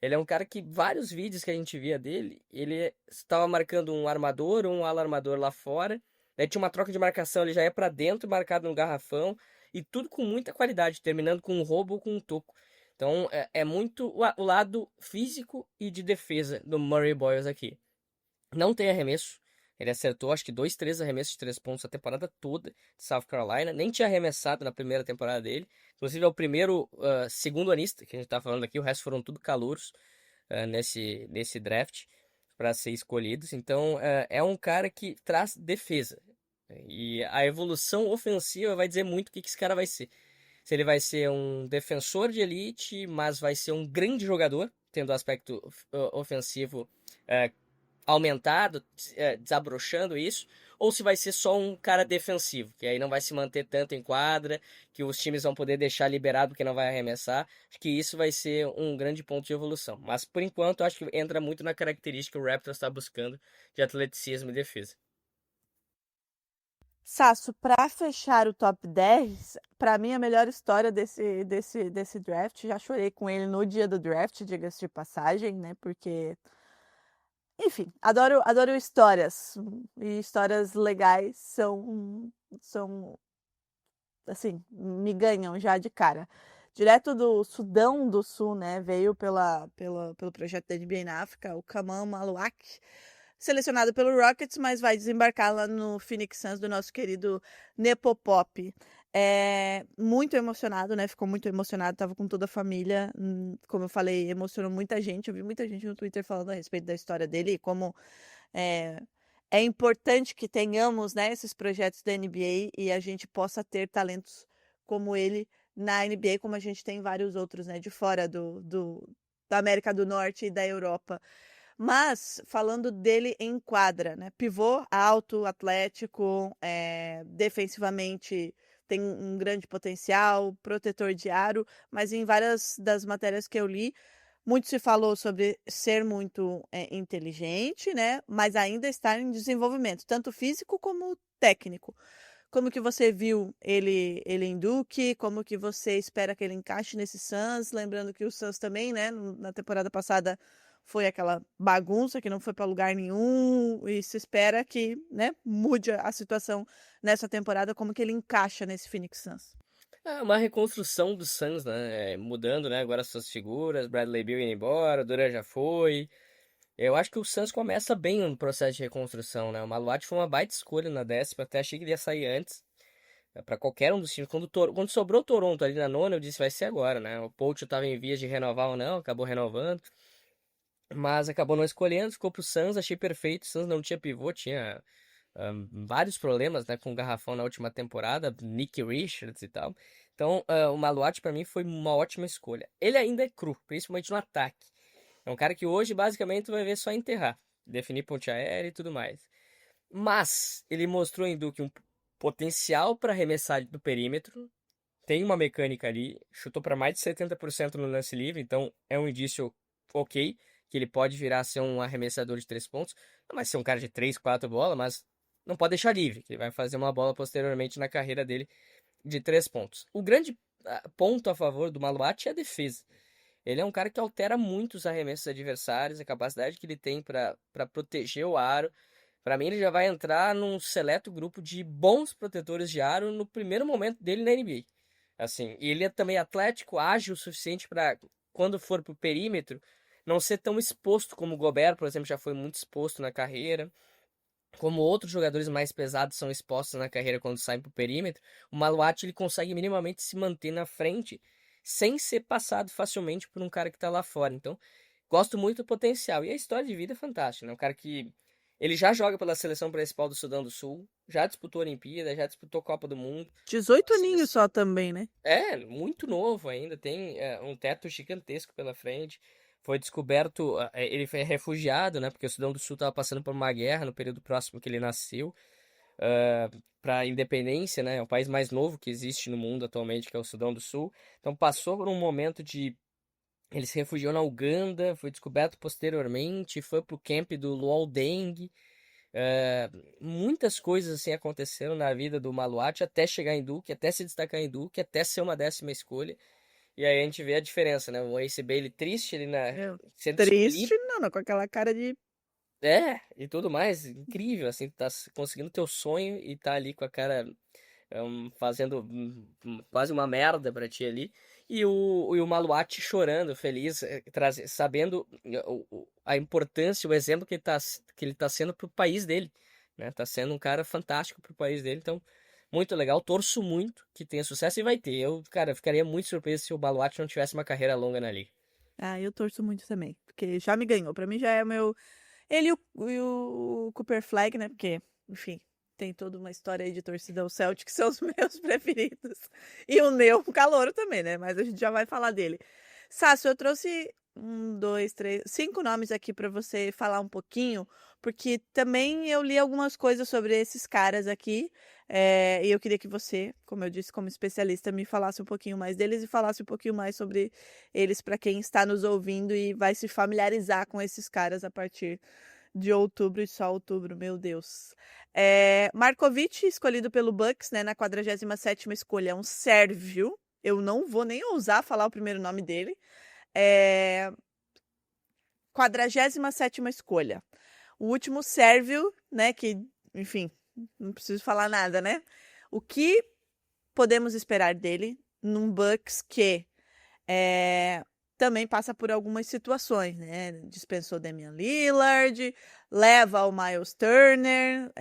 Ele é um cara que, vários vídeos que a gente via dele, ele estava marcando um armador, um ala armador lá fora. Daí tinha uma troca de marcação, ele já ia pra dentro, marcado no garrafão. E tudo com muita qualidade, terminando com um roubo ou com um toco. Então, é muito o lado físico e de defesa do Murray Boyles aqui. Não tem arremesso. Ele acertou, acho que 2, 3 arremessos de 3 pontos a temporada toda de South Carolina. Nem tinha arremessado na primeira temporada dele. Inclusive, é o primeiro segundo anista que a gente tá falando aqui. O resto foram tudo calouros nesse draft para ser escolhidos. Então, é um cara que traz defesa. E a evolução ofensiva vai dizer muito o que esse cara vai ser. Se ele vai ser um defensor de elite, mas vai ser um grande jogador, tendo o aspecto ofensivo aumentado, desabrochando isso, ou se vai ser só um cara defensivo, que aí não vai se manter tanto em quadra, que os times vão poder deixar liberado porque não vai arremessar. Acho que isso vai ser um grande ponto de evolução. Mas, por enquanto, acho que entra muito na característica que o Raptors está buscando de atleticismo e defesa. Sasso, para fechar o top 10, para mim a melhor história desse draft, já chorei com ele no dia do draft, diga-se de passagem, né? Porque, enfim, adoro histórias. E histórias legais são assim, me ganham já de cara. Direto do Sudão do Sul, né? Veio pelo projeto da NBA na África, o Kaman Maluak, selecionado pelo Rockets, mas vai desembarcar lá no Phoenix Suns do nosso querido Nepopop. Muito emocionado, né? Ficou muito emocionado, tava com toda a família. Como eu falei, emocionou muita gente. Eu vi muita gente no Twitter falando a respeito da história dele e como é importante que tenhamos, né, esses projetos da NBA e a gente possa ter talentos como ele na NBA, como a gente tem vários outros, né, de fora da América do Norte e da Europa. Mas, falando dele em quadra, né? Pivô alto, atlético, defensivamente tem um grande potencial, protetor de aro, mas em várias das matérias que eu li, muito se falou sobre ser muito inteligente, né? Mas ainda estar em desenvolvimento, tanto físico como técnico. Como que você viu ele em Duke? Como que você espera que ele encaixe nesse Suns? Lembrando que o Suns também, né, na temporada passada foi aquela bagunça que não foi para lugar nenhum e se espera que, né, mude a situação nessa temporada, como que ele encaixa nesse Phoenix Suns. É uma reconstrução do Suns, né? Mudando, né, agora suas figuras, Bradley Beal indo embora, Durant já foi. Eu acho que o Suns começa bem no processo de reconstrução, né? O Maluat foi uma baita escolha na 10ª, até achei que ele ia sair antes. Para qualquer um dos times. Quando sobrou Toronto ali na 9ª, eu disse, vai ser agora, né? O Poach estava em vias de renovar ou não, acabou renovando. Mas acabou não escolhendo, ficou pro Suns, achei perfeito. O Suns não tinha pivô, tinha vários problemas, né, com o garrafão na última temporada, Nick Richards e tal. Então, o Maluat para mim foi uma ótima escolha. Ele ainda é cru, principalmente no ataque. É um cara que hoje basicamente vai ver só enterrar, definir ponte aérea e tudo mais. Mas ele mostrou em Duke um potencial para arremessar do perímetro. Tem uma mecânica ali, chutou para mais de 70% no lance livre, então é um indício ok, que ele pode virar a ser um arremessador de 3 pontos. Não vai ser um cara de 3, 4 bolas, mas não pode deixar livre, que ele vai fazer uma bola posteriormente na carreira dele de 3 pontos. O grande ponto a favor do Maluat é a defesa. Ele é um cara que altera muito os arremessos adversários, a capacidade que ele tem para proteger o aro. Para mim, ele já vai entrar num seleto grupo de bons protetores de aro no primeiro momento dele na NBA. Assim, e ele é também atlético, ágil o suficiente para, quando for pro perímetro, não ser tão exposto como o Gobert, por exemplo, já foi muito exposto na carreira. Como outros jogadores mais pesados são expostos na carreira quando saem pro perímetro, o Maluat ele consegue minimamente se manter na frente sem ser passado facilmente por um cara que tá lá fora. Então, gosto muito do potencial. E a história de vida é fantástica, né? Um cara que ele já joga pela seleção principal do Sudão do Sul, já disputou a Olimpíada, já disputou Copa do Mundo. 18 aninhos só também, né? Muito novo ainda, tem um teto gigantesco pela frente. Foi descoberto, ele foi refugiado, né? Porque o Sudão do Sul estava passando por uma guerra no período próximo que ele nasceu. Para a independência, né? É o país mais novo que existe no mundo atualmente, que é o Sudão do Sul. Então passou por um momento de Ele se refugiou na Uganda, foi descoberto posteriormente, foi pro camp do Luol Deng. Muitas coisas assim aconteceram na vida do Maluach até chegar em Duke, até se destacar em Duke, até ser uma 10ª escolha. E aí a gente vê a diferença, né? O Ace Bailey triste ali sendo Triste, escolhido. não, com aquela cara de. E tudo mais. Incrível, assim, tá conseguindo teu sonho e tá ali com a cara fazendo quase uma merda pra ti ali. E o Maluach chorando, feliz, sabendo a importância, o exemplo que ele tá sendo pro país dele, né? Tá sendo um cara fantástico pro país dele, então, muito legal. Torço muito que tenha sucesso e vai ter. Eu, cara, ficaria muito surpreso se o Maluach não tivesse uma carreira longa na liga. Ah, eu torço muito também. Porque já me ganhou. Pra mim já é o meu. Ele e o Cooper Flag, né? Porque, enfim, tem toda uma história aí de torcida ao Celtic, que são os meus preferidos. E o Neo Calouro também, né? Mas a gente já vai falar dele. Sácio, eu trouxe 5 nomes aqui pra você falar um pouquinho, porque também eu li algumas coisas sobre esses caras aqui. E eu queria que você, como eu disse, como especialista, me falasse um pouquinho mais deles e falasse um pouquinho mais sobre eles para quem está nos ouvindo e vai se familiarizar com esses caras a partir de outubro e só outubro, meu Deus. Markovic, escolhido pelo Bucks, né, na 47ª escolha, é um sérvio. Eu não vou nem ousar falar o primeiro nome dele. 47ª escolha. O último sérvio, né, que, enfim, não preciso falar nada, né? O que podemos esperar dele num Bucks que também passa por algumas situações, né? Dispensou Damian Lillard, leva o Miles Turner,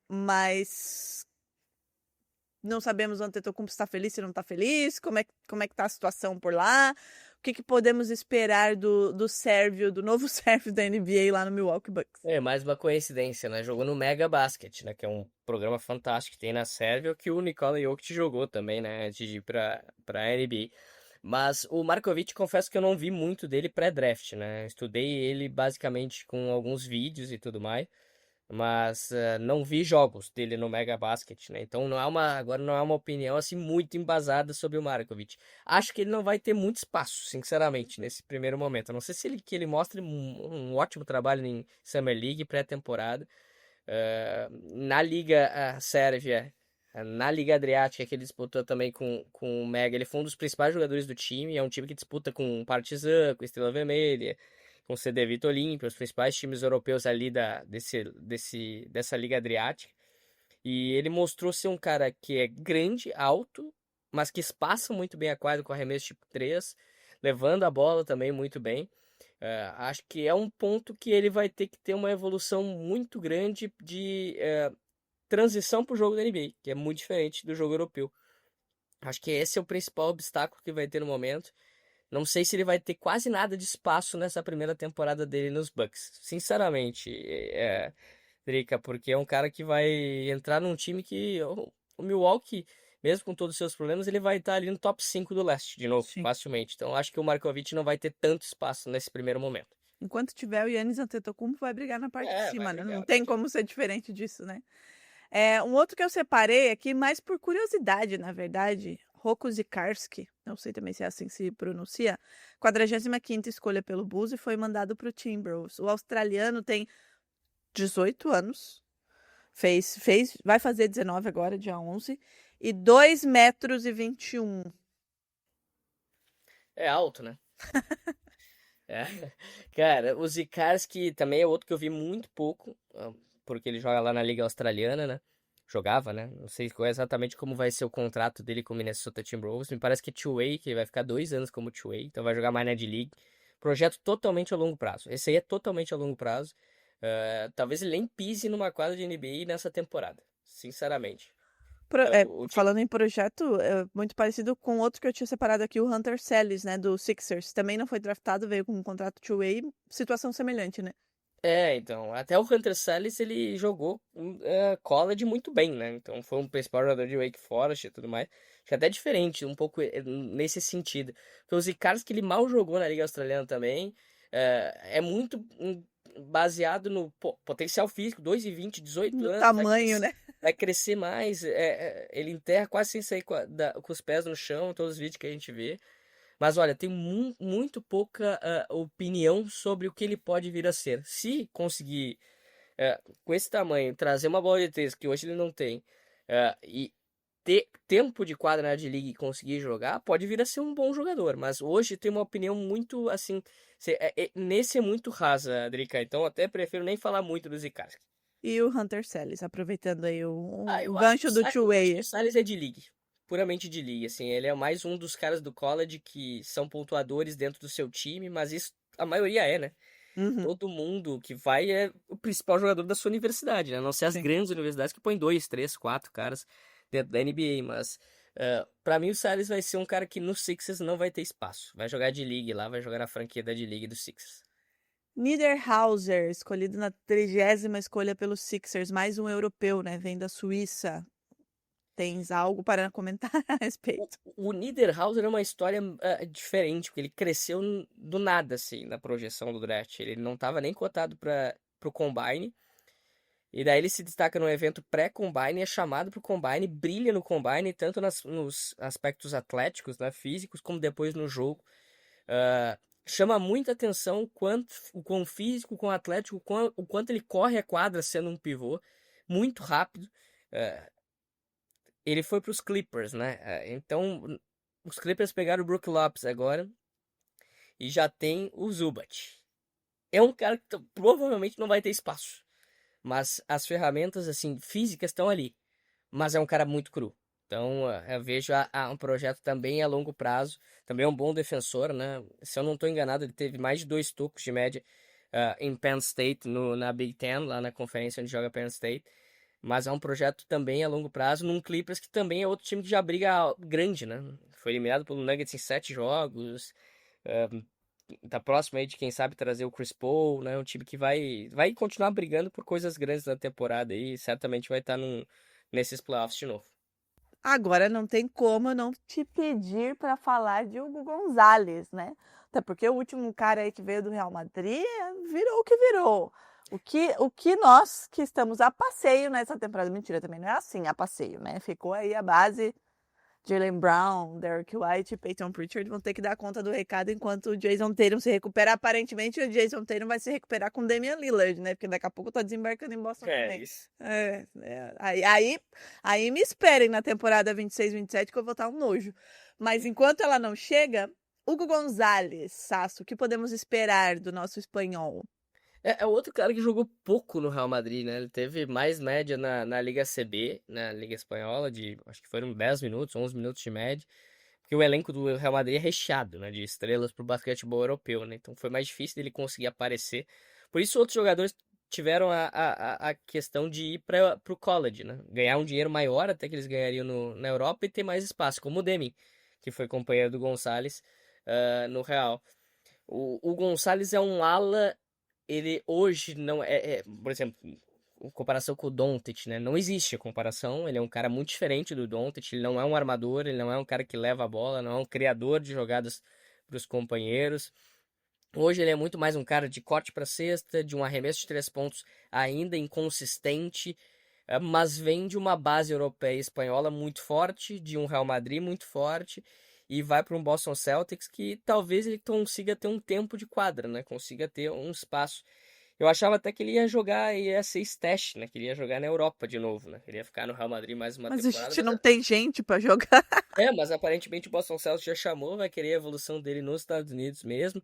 mas não sabemos o Antetokounmpo está feliz, se não está feliz, como é que tá a situação por lá, o que podemos esperar do sérvio, do novo sérvio da NBA lá no Milwaukee Bucks. Mais uma coincidência, né? Jogou no Mega Basket, né? Que é um programa fantástico que tem na Sérvia, que o Nikola Jokic jogou também, né? Antes de ir pra NBA. Mas o Markovic, confesso que eu não vi muito dele pré-draft, né? Estudei ele basicamente com alguns vídeos e tudo mais, mas não vi jogos dele no Mega Basket, né? Então agora não é uma opinião assim muito embasada sobre o Markovic. Acho que ele não vai ter muito espaço, sinceramente, nesse primeiro momento. A não sei se ele mostre um ótimo trabalho em Summer League, pré-temporada. Na Liga Sérvia, na Liga Adriática, que ele disputou também com o Mega, ele foi um dos principais jogadores do time. É um time que disputa com o Partizan, com a Estrela Vermelha, com o CD Vita Olímpia, os principais times europeus ali dessa Liga Adriática. E ele mostrou ser um cara que é grande, alto, mas que espaça muito bem a quadra com arremesso tipo 3, levando a bola também muito bem. Acho que é um ponto que ele vai ter que ter uma evolução muito grande de transição para o jogo da NBA, que é muito diferente do jogo europeu. Acho que esse é o principal obstáculo que vai ter no momento. Não sei se ele vai ter quase nada de espaço nessa primeira temporada dele nos Bucks. Sinceramente, Drica, porque é um cara que vai entrar num time que o Milwaukee, mesmo com todos os seus problemas, ele vai estar ali no top 5 do leste de novo, Sim. facilmente. Então acho que o Markovic não vai ter tanto espaço nesse primeiro momento. Enquanto tiver o Giannis Antetokounmpo, vai brigar na parte de cima, né? Não brigar, tem como ser diferente disso, né? Um outro que eu separei aqui, mais por curiosidade, na verdade, Roko Zikarski, não sei também se é assim que se pronuncia, 45ª escolha pelo Bulls e foi mandado para o Timberwolves. O australiano tem 18 anos, vai fazer 19 agora, dia 11, e 2,21 m. É alto, né? Cara, o Zikarski também é outro que eu vi muito pouco, porque ele joga lá na Liga Australiana, né? Jogava, né? Não sei exatamente como vai ser o contrato dele com o Minnesota Timberwolves. Me parece que é two-way, que ele vai ficar 2 anos como two-way, então vai jogar mais na D-League. Projeto totalmente a longo prazo. Esse aí é totalmente a longo prazo. Talvez ele nem pise numa quadra de NBA nessa temporada, sinceramente. Falando em projeto, é muito parecido com outro que eu tinha separado aqui, o Hunter Sallis, né, do Sixers. Também não foi draftado, veio com um contrato two-way, situação semelhante, né? Então, até o Hunter Sallis, ele jogou college muito bem, né? Então, foi um principal jogador de Wake Forest e tudo mais. Acho que é até diferente, um pouco nesse sentido. Porque o Zikarski, ele mal jogou na Liga Australiana também. É muito baseado no potencial físico, 2,20, 18 No anos. tamanho, né? Vai crescer mais. Ele enterra quase sem sair com os pés no chão, em todos os vídeos que a gente vê. Mas olha, tem muito pouca opinião sobre o que ele pode vir a ser. Se conseguir, com esse tamanho, trazer uma bola de três que hoje ele não tem, e ter tempo de quadra na D-League e conseguir jogar, pode vir a ser um bom jogador. Mas hoje tem uma opinião muito, assim, nesse é muito rasa, Drica. Então até prefiro nem falar muito do Zikarsky. E o Hunter Sallis, aproveitando aí o Eu gancho do acho que two-way. o Salles é de league. Puramente de league, assim. Ele é mais um dos caras do college que são pontuadores dentro do seu time, mas isso a maioria é, né? Uhum. Todo mundo que vai é o principal jogador da sua universidade, né? A não ser as Sim. grandes universidades que põem 2, 3, 4 caras dentro da NBA, mas pra mim o Salles vai ser um cara que no Sixers não vai ter espaço. Vai jogar de league lá, vai jogar na franquia da D-League do Sixers. Niederhauser, escolhido na 30ª escolha pelos Sixers, mais um europeu, né? Vem da Suíça. Tens algo para comentar a respeito? O Niederhauser é uma história diferente, porque ele cresceu do nada, assim, na projeção do draft. Ele não estava nem cotado para o Combine. E daí ele se destaca no evento pré-Combine, é chamado para o Combine, brilha no Combine, tanto nos aspectos atléticos, né, físicos, como depois no jogo. Chama muita atenção o quão físico, o quão atlético, o quanto ele corre a quadra sendo um pivô, muito rápido. Ele foi para os Clippers, né? Então, os Clippers pegaram o Brook Lopes agora e já tem o Zubac. É um cara que provavelmente não vai ter espaço, mas as ferramentas assim físicas estão ali. Mas é um cara muito cru. Então, eu vejo um projeto também a longo prazo. Também é um bom defensor, né? Se eu não estou enganado, ele teve mais de 2 tocos de média em Penn State, na Big Ten, lá na conferência onde joga Penn State. Mas é um projeto também a longo prazo, num Clippers que também é outro time que já briga grande, né? Foi eliminado pelo Nuggets em 7 jogos. Tá próximo aí de, quem sabe, trazer o Chris Paul, né? Um time que vai continuar brigando por coisas grandes na temporada e certamente vai estar nesses playoffs de novo. Agora não tem como eu não te pedir para falar de Hugo Gonzalez, né? Até porque o último cara aí que veio do Real Madrid virou o que virou. O que nós que estamos a passeio nessa temporada, mentira, também não é assim a passeio, né? Ficou aí a base, Jaylen Brown, Derrick White e Peyton Pritchard vão ter que dar conta do recado enquanto o Jason Tatum se recupera. Aparentemente o Jason Tatum vai se recuperar com o Damian Lillard, né? Porque daqui a pouco tá desembarcando em Boston também. Isso. Aí me esperem na temporada 26-27 que eu vou estar um nojo. Mas enquanto ela não chega, Hugo Gonzalez, Sasso, o que podemos esperar do nosso espanhol? É outro cara que jogou pouco no Real Madrid, né? Ele teve mais média na Liga CB, na Liga Espanhola, acho que foram 10 minutos, 11 minutos de média. Porque o elenco do Real Madrid é recheado, né? De estrelas pro basquetebol europeu, né? Então foi mais difícil dele conseguir aparecer. Por isso outros jogadores tiveram a questão de ir pro college, né? Ganhar um dinheiro maior até que eles ganhariam na Europa e ter mais espaço, como o Demi, que foi companheiro do Gonçalves no Real. O Gonçalves é um ala. Ele hoje não por exemplo, em comparação com o Doncic, né? Não existe a comparação. Ele é um cara muito diferente do Doncic. Ele não é um armador, ele não é um cara que leva a bola, não é um criador de jogadas para os companheiros. Hoje ele é muito mais um cara de corte para cesta, de um arremesso de 3 pontos ainda inconsistente, mas vem de uma base europeia e espanhola muito forte, de um Real Madrid muito forte, e vai para um Boston Celtics que talvez ele consiga ter um tempo de quadra, né? Consiga ter um espaço. Eu achava até que ele ia ser teste, né? Que ele ia jogar na Europa de novo, né? Ele ia ficar no Real Madrid mais uma Mas temporada. a gente não tem gente para jogar. Mas aparentemente o Boston Celtics já chamou, vai querer a evolução dele nos Estados Unidos mesmo.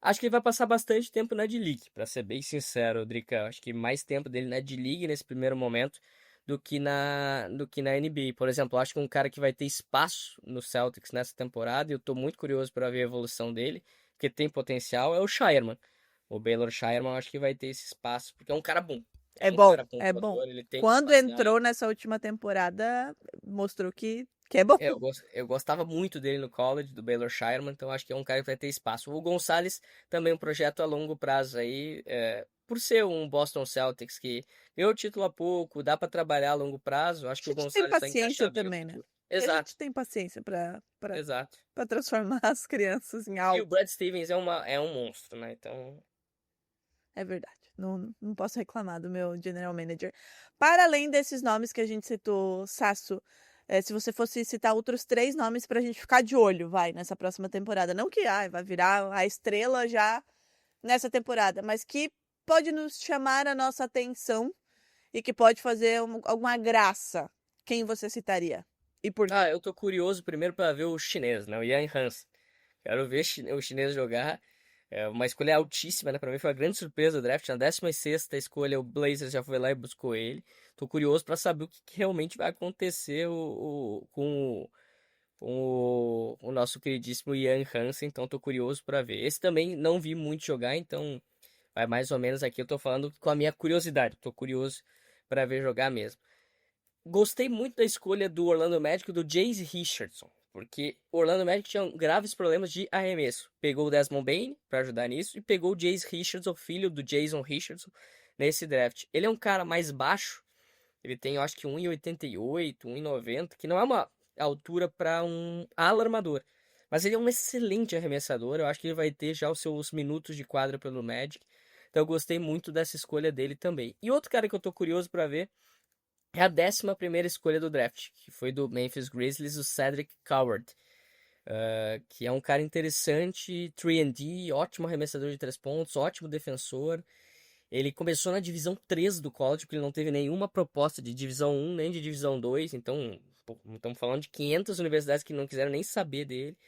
Acho que ele vai passar bastante tempo na D-League, pra ser bem sincero, Drica. Acho que mais tempo dele na D-League nesse primeiro momento do que na NBA. Por exemplo, acho que um cara que vai ter espaço no Celtics nessa temporada, e eu tô muito curioso para ver a evolução dele, porque tem potencial, é o Scheierman. O Baylor Scheierman acho que vai ter esse espaço, porque é um cara bom. É um bom, cara é bom. pontuador, ele tem Quando capacidade. entrou nessa última temporada, mostrou que é bom. Eu gostava muito dele no college, do Baylor Scheierman, então acho que é um cara que vai ter espaço. O Gonçalves também é um projeto a longo prazo aí, por ser um Boston Celtics que ganhou o título há pouco, dá para trabalhar a longo prazo. Acho que o A gente Gonçalves tem tá paciência encaixadinho também, no né? futuro. A Exato, gente tem paciência para exato. transformar as crianças em E o algo. Brad Stevens é um monstro, né? Então, É verdade. Não posso reclamar do meu general manager. Para além desses nomes que a gente citou, Sasso, se você fosse citar outros 3 nomes pra gente ficar de olho, nessa próxima temporada. Não que vai virar a estrela já nessa temporada, mas que pode nos chamar a nossa atenção e que pode fazer alguma graça. Quem você citaria? E por quê? Eu tô curioso primeiro pra ver o chinês, né? O Yan Hansen. Quero ver o chinês jogar. É uma escolha altíssima, né? Pra mim foi uma grande surpresa do draft. Na 16ª escolha, o Blazers já foi lá e buscou ele. Tô curioso pra saber o que realmente vai acontecer com o nosso queridíssimo Yan Hansen. Então tô curioso pra ver. Esse também não vi muito jogar, então vai mais ou menos aqui. Eu tô falando com a minha curiosidade. Tô curioso pra ver jogar mesmo. Gostei muito da escolha do Orlando Magic do Jace Richardson, porque o Orlando Magic tinha graves problemas de arremesso. Pegou o Desmond Bane para ajudar nisso e pegou o Jace Richardson, filho do Jason Richardson, nesse draft. Ele é um cara mais baixo, ele tem, eu acho que 1,88, 1,90, que não é uma altura para um ala armador, mas ele é um excelente arremessador. Eu acho que ele vai ter já os seus minutos de quadra pelo Magic, então eu gostei muito dessa escolha dele também. E outro cara que eu tô curioso para ver é a 11ª escolha do draft, que foi do Memphis Grizzlies, o Cedric Coward, que é um cara interessante, 3&D, ótimo arremessador de 3 pontos, ótimo defensor. Ele começou na divisão 3 do college, porque ele não teve nenhuma proposta de divisão 1 nem de divisão 2, então estamos falando de 500 universidades que não quiseram nem saber dele.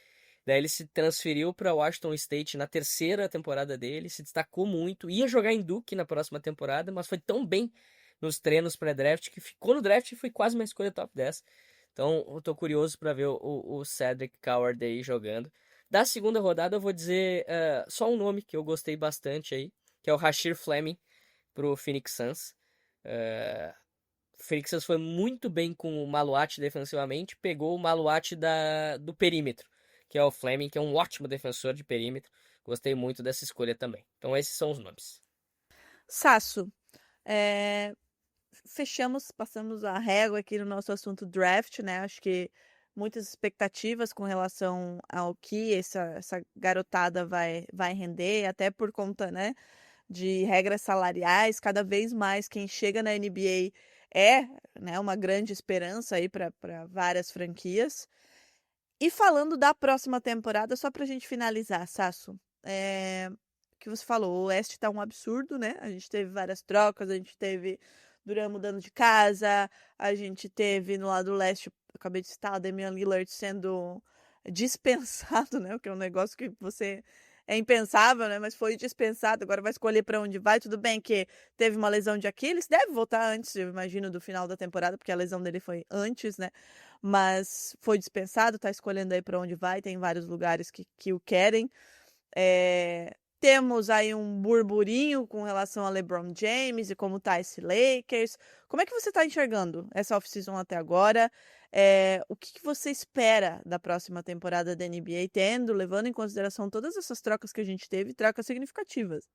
Daí ele se transferiu para Washington State na 3ª temporada dele, se destacou muito, ia jogar em Duke na próxima temporada, mas foi tão bem nos treinos pré-draft que ficou no draft e foi quase uma escolha top 10. Então eu tô curioso para ver o Cedric Coward aí jogando. Da segunda rodada eu vou dizer só um nome que eu gostei bastante aí, que é o Rasheed Fleming pro Phoenix Suns. O Phoenix Suns foi muito bem com o Maluat defensivamente, pegou o Maluat do perímetro, que é o Fleming, que é um ótimo defensor de perímetro. Gostei muito dessa escolha também. Então esses são os nomes. Sasso, passamos a régua aqui no nosso assunto draft, né? Acho que muitas expectativas com relação ao que essa garotada vai render, até por conta, né, de regras salariais. Cada vez mais quem chega na NBA é, né, uma grande esperança aí para várias franquias. E falando da próxima temporada, só pra gente finalizar, Sasso, que você falou, o Oeste tá um absurdo, né? A gente teve várias trocas, a gente teve Durant mudando de casa, a gente teve no lado leste, eu acabei de citar, o Damian Lillard sendo dispensado, né? O que é um negócio que é impensável, né? Mas foi dispensado, agora vai escolher para onde vai. Tudo bem que teve uma lesão de Aquiles, deve voltar antes, eu imagino, do final da temporada, porque a lesão dele foi antes, né? Mas foi dispensado, tá escolhendo aí para onde vai, tem vários lugares que o querem. Temos aí um burburinho com relação a LeBron James e como tá esse Lakers. Como é que você tá enxergando essa off-season até agora? O que você espera da próxima temporada da NBA, levando em consideração todas essas trocas que a gente teve, trocas significativas?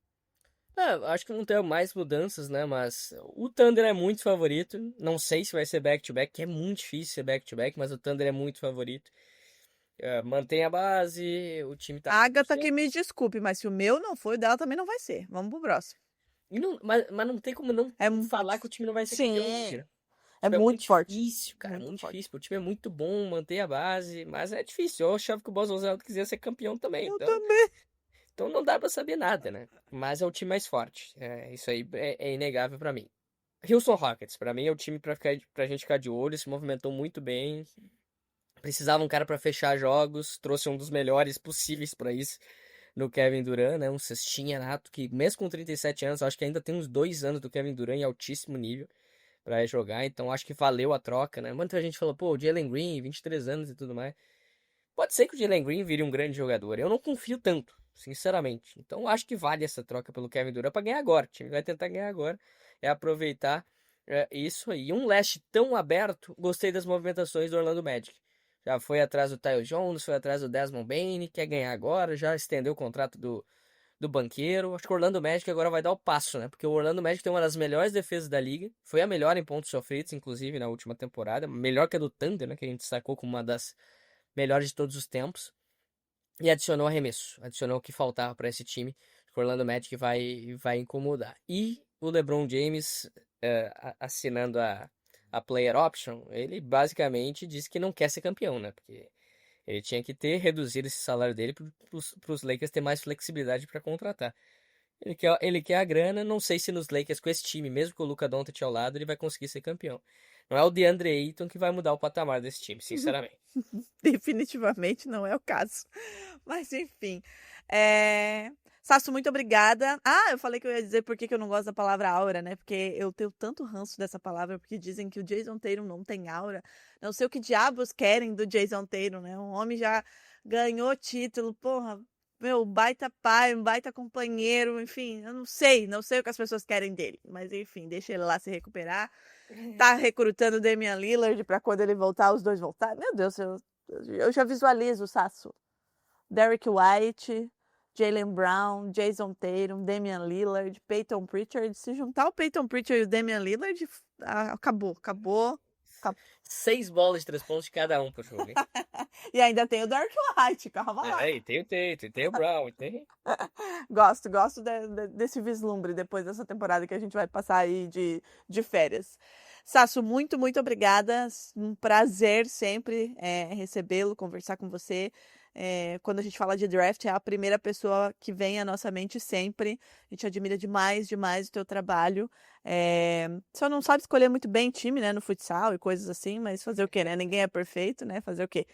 Acho que não tem mais mudanças, né? Mas o Thunder é muito favorito. Não sei se vai ser back-to-back, que é muito difícil ser back-to-back, mas o Thunder é muito favorito. Mantém a base, o time tá... A Agatha que me desculpe, mas se o meu não foi, o dela também não vai ser. Vamos pro próximo. Mas não tem como não falar que o time não vai ser Sim, campeão. é muito forte. Difícil, cara, muito forte. difícil. O time é muito bom, mantém a base, mas é difícil. Eu achava que o Boston Celtics quiser ser campeão também. Eu também. Então não dá pra saber nada, né? Mas é o time mais forte. Isso aí é inegável pra mim. Houston Rockets, pra mim é o time pra gente ficar de olho. Se movimentou muito bem. Precisava um cara pra fechar jogos. Trouxe um dos melhores possíveis pra isso no Kevin Durant, né? Um cestinha nato que, mesmo com 37 anos, acho que ainda tem uns 2 anos do Kevin Durant em altíssimo nível pra jogar. Então acho que valeu a troca, né? Muita gente falou, pô, o Jalen Green, 23 anos e tudo mais. Pode ser que o Jalen Green vire um grande jogador. Eu não confio tanto, sinceramente. Então acho que vale essa troca pelo Kevin Durant pra ganhar agora. O time vai tentar ganhar agora. É aproveitar isso aí. Um leste tão aberto, gostei das movimentações do Orlando Magic. Já foi atrás do Tyus Jones, foi atrás do Desmond Bane, quer ganhar agora, já estendeu o contrato do banqueiro. Acho que o Orlando Magic agora vai dar o passo, né? Porque o Orlando Magic tem uma das melhores defesas da liga. Foi a melhor em pontos sofridos, inclusive, na última temporada. Melhor que a do Thunder, né? Que a gente destacou como uma das melhores de todos os tempos. E adicionou arremesso. Adicionou o que faltava para esse time. O Orlando Magic vai incomodar. E o LeBron James assinando a a player option, ele basicamente disse que não quer ser campeão, né? Porque ele tinha que ter reduzido esse salário dele para os Lakers ter mais flexibilidade para contratar. Ele quer a grana, não sei se nos Lakers com esse time, mesmo com o Luka Doncic ao lado, ele vai conseguir ser campeão. Não é o DeAndre Ayton que vai mudar o patamar desse time, sinceramente. Definitivamente não é o caso. Mas enfim. Sasso, muito obrigada. Ah, eu falei que eu ia dizer por que eu não gosto da palavra aura, né? Porque eu tenho tanto ranço dessa palavra, porque dizem que o Jason Tatum não tem aura. Não sei o que diabos querem do Jason Tatum, né? Um homem já ganhou título, porra, meu, baita pai, um baita companheiro, enfim, eu não sei o que as pessoas querem dele. Mas enfim, deixa ele lá se recuperar. Tá recrutando o Damian Lillard pra quando ele voltar, os dois voltar. Meu Deus, eu já visualizo o Sasso. Derrick White, Jaylen Brown, Jason Tatum, Damian Lillard, Peyton Pritchard. Se juntar o Peyton Pritchard e o Damian Lillard, acabou. 6 bolas de 3 pontos de cada um pro jogo, hein? E ainda tem o Derrick White, calma lá. Aí, tem o Tatum, tem o Brown, tem... Gosto desse vislumbre depois dessa temporada que a gente vai passar aí de férias. Sasso, muito, muito obrigada. Um prazer sempre recebê-lo, conversar com você. Quando a gente fala de draft, é a primeira pessoa que vem à nossa mente sempre. A gente admira demais, demais o teu trabalho. Só não sabe escolher muito bem time, né, no futsal e coisas assim, mas fazer o quê, né? Ninguém é perfeito, né? Fazer o quê?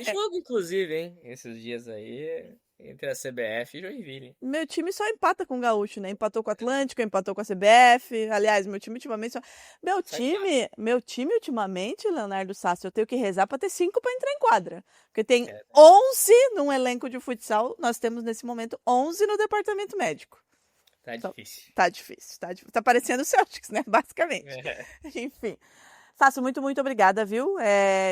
Jogo, inclusive, hein? Esses dias aí, entre a CBF e Joinville. Meu time só empata com o Gaúcho, né? Empatou com o Atlântico, empatou com a CBF. Aliás, meu time ultimamente só. Meu time ultimamente, Leonardo Sassi, eu tenho que rezar pra ter 5 pra entrar em quadra. Porque tem 11 num elenco de futsal. Nós temos nesse momento 11 no departamento médico. Tá difícil. Tá difícil. Tá parecendo o Celtics, né? Basicamente. Enfim. Sasso, muito, muito obrigada, viu?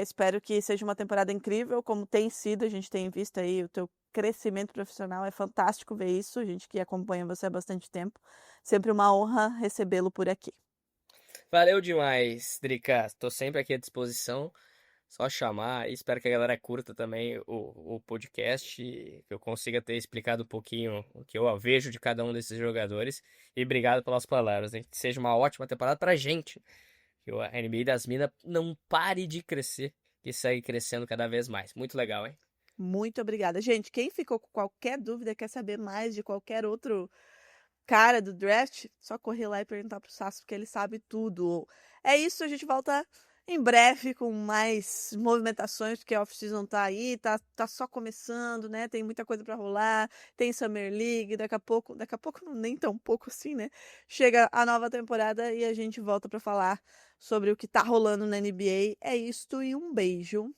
Espero que seja uma temporada incrível, como tem sido. A gente tem visto aí o teu crescimento profissional. É fantástico ver isso. A gente que acompanha você há bastante tempo. Sempre uma honra recebê-lo por aqui. Valeu demais, Drica. Tô sempre aqui à disposição. Só chamar. E espero que a galera curta também o podcast. Que eu consiga ter explicado um pouquinho o que eu vejo de cada um desses jogadores. E obrigado pelas palavras, hein? Que seja uma ótima temporada pra gente. Que a NBA das Minas não pare de crescer e segue crescendo cada vez mais. Muito legal, hein? Muito obrigada. Gente, quem ficou com qualquer dúvida, quer saber mais de qualquer outro cara do draft, só correr lá e perguntar pro Sasso, porque ele sabe tudo. É isso, a gente volta em breve com mais movimentações, porque a off-season tá aí, tá só começando, né? Tem muita coisa pra rolar, tem Summer League, daqui a pouco nem tão pouco assim, né? Chega a nova temporada e a gente volta pra falar sobre o que tá rolando na NBA. É isto e um beijo.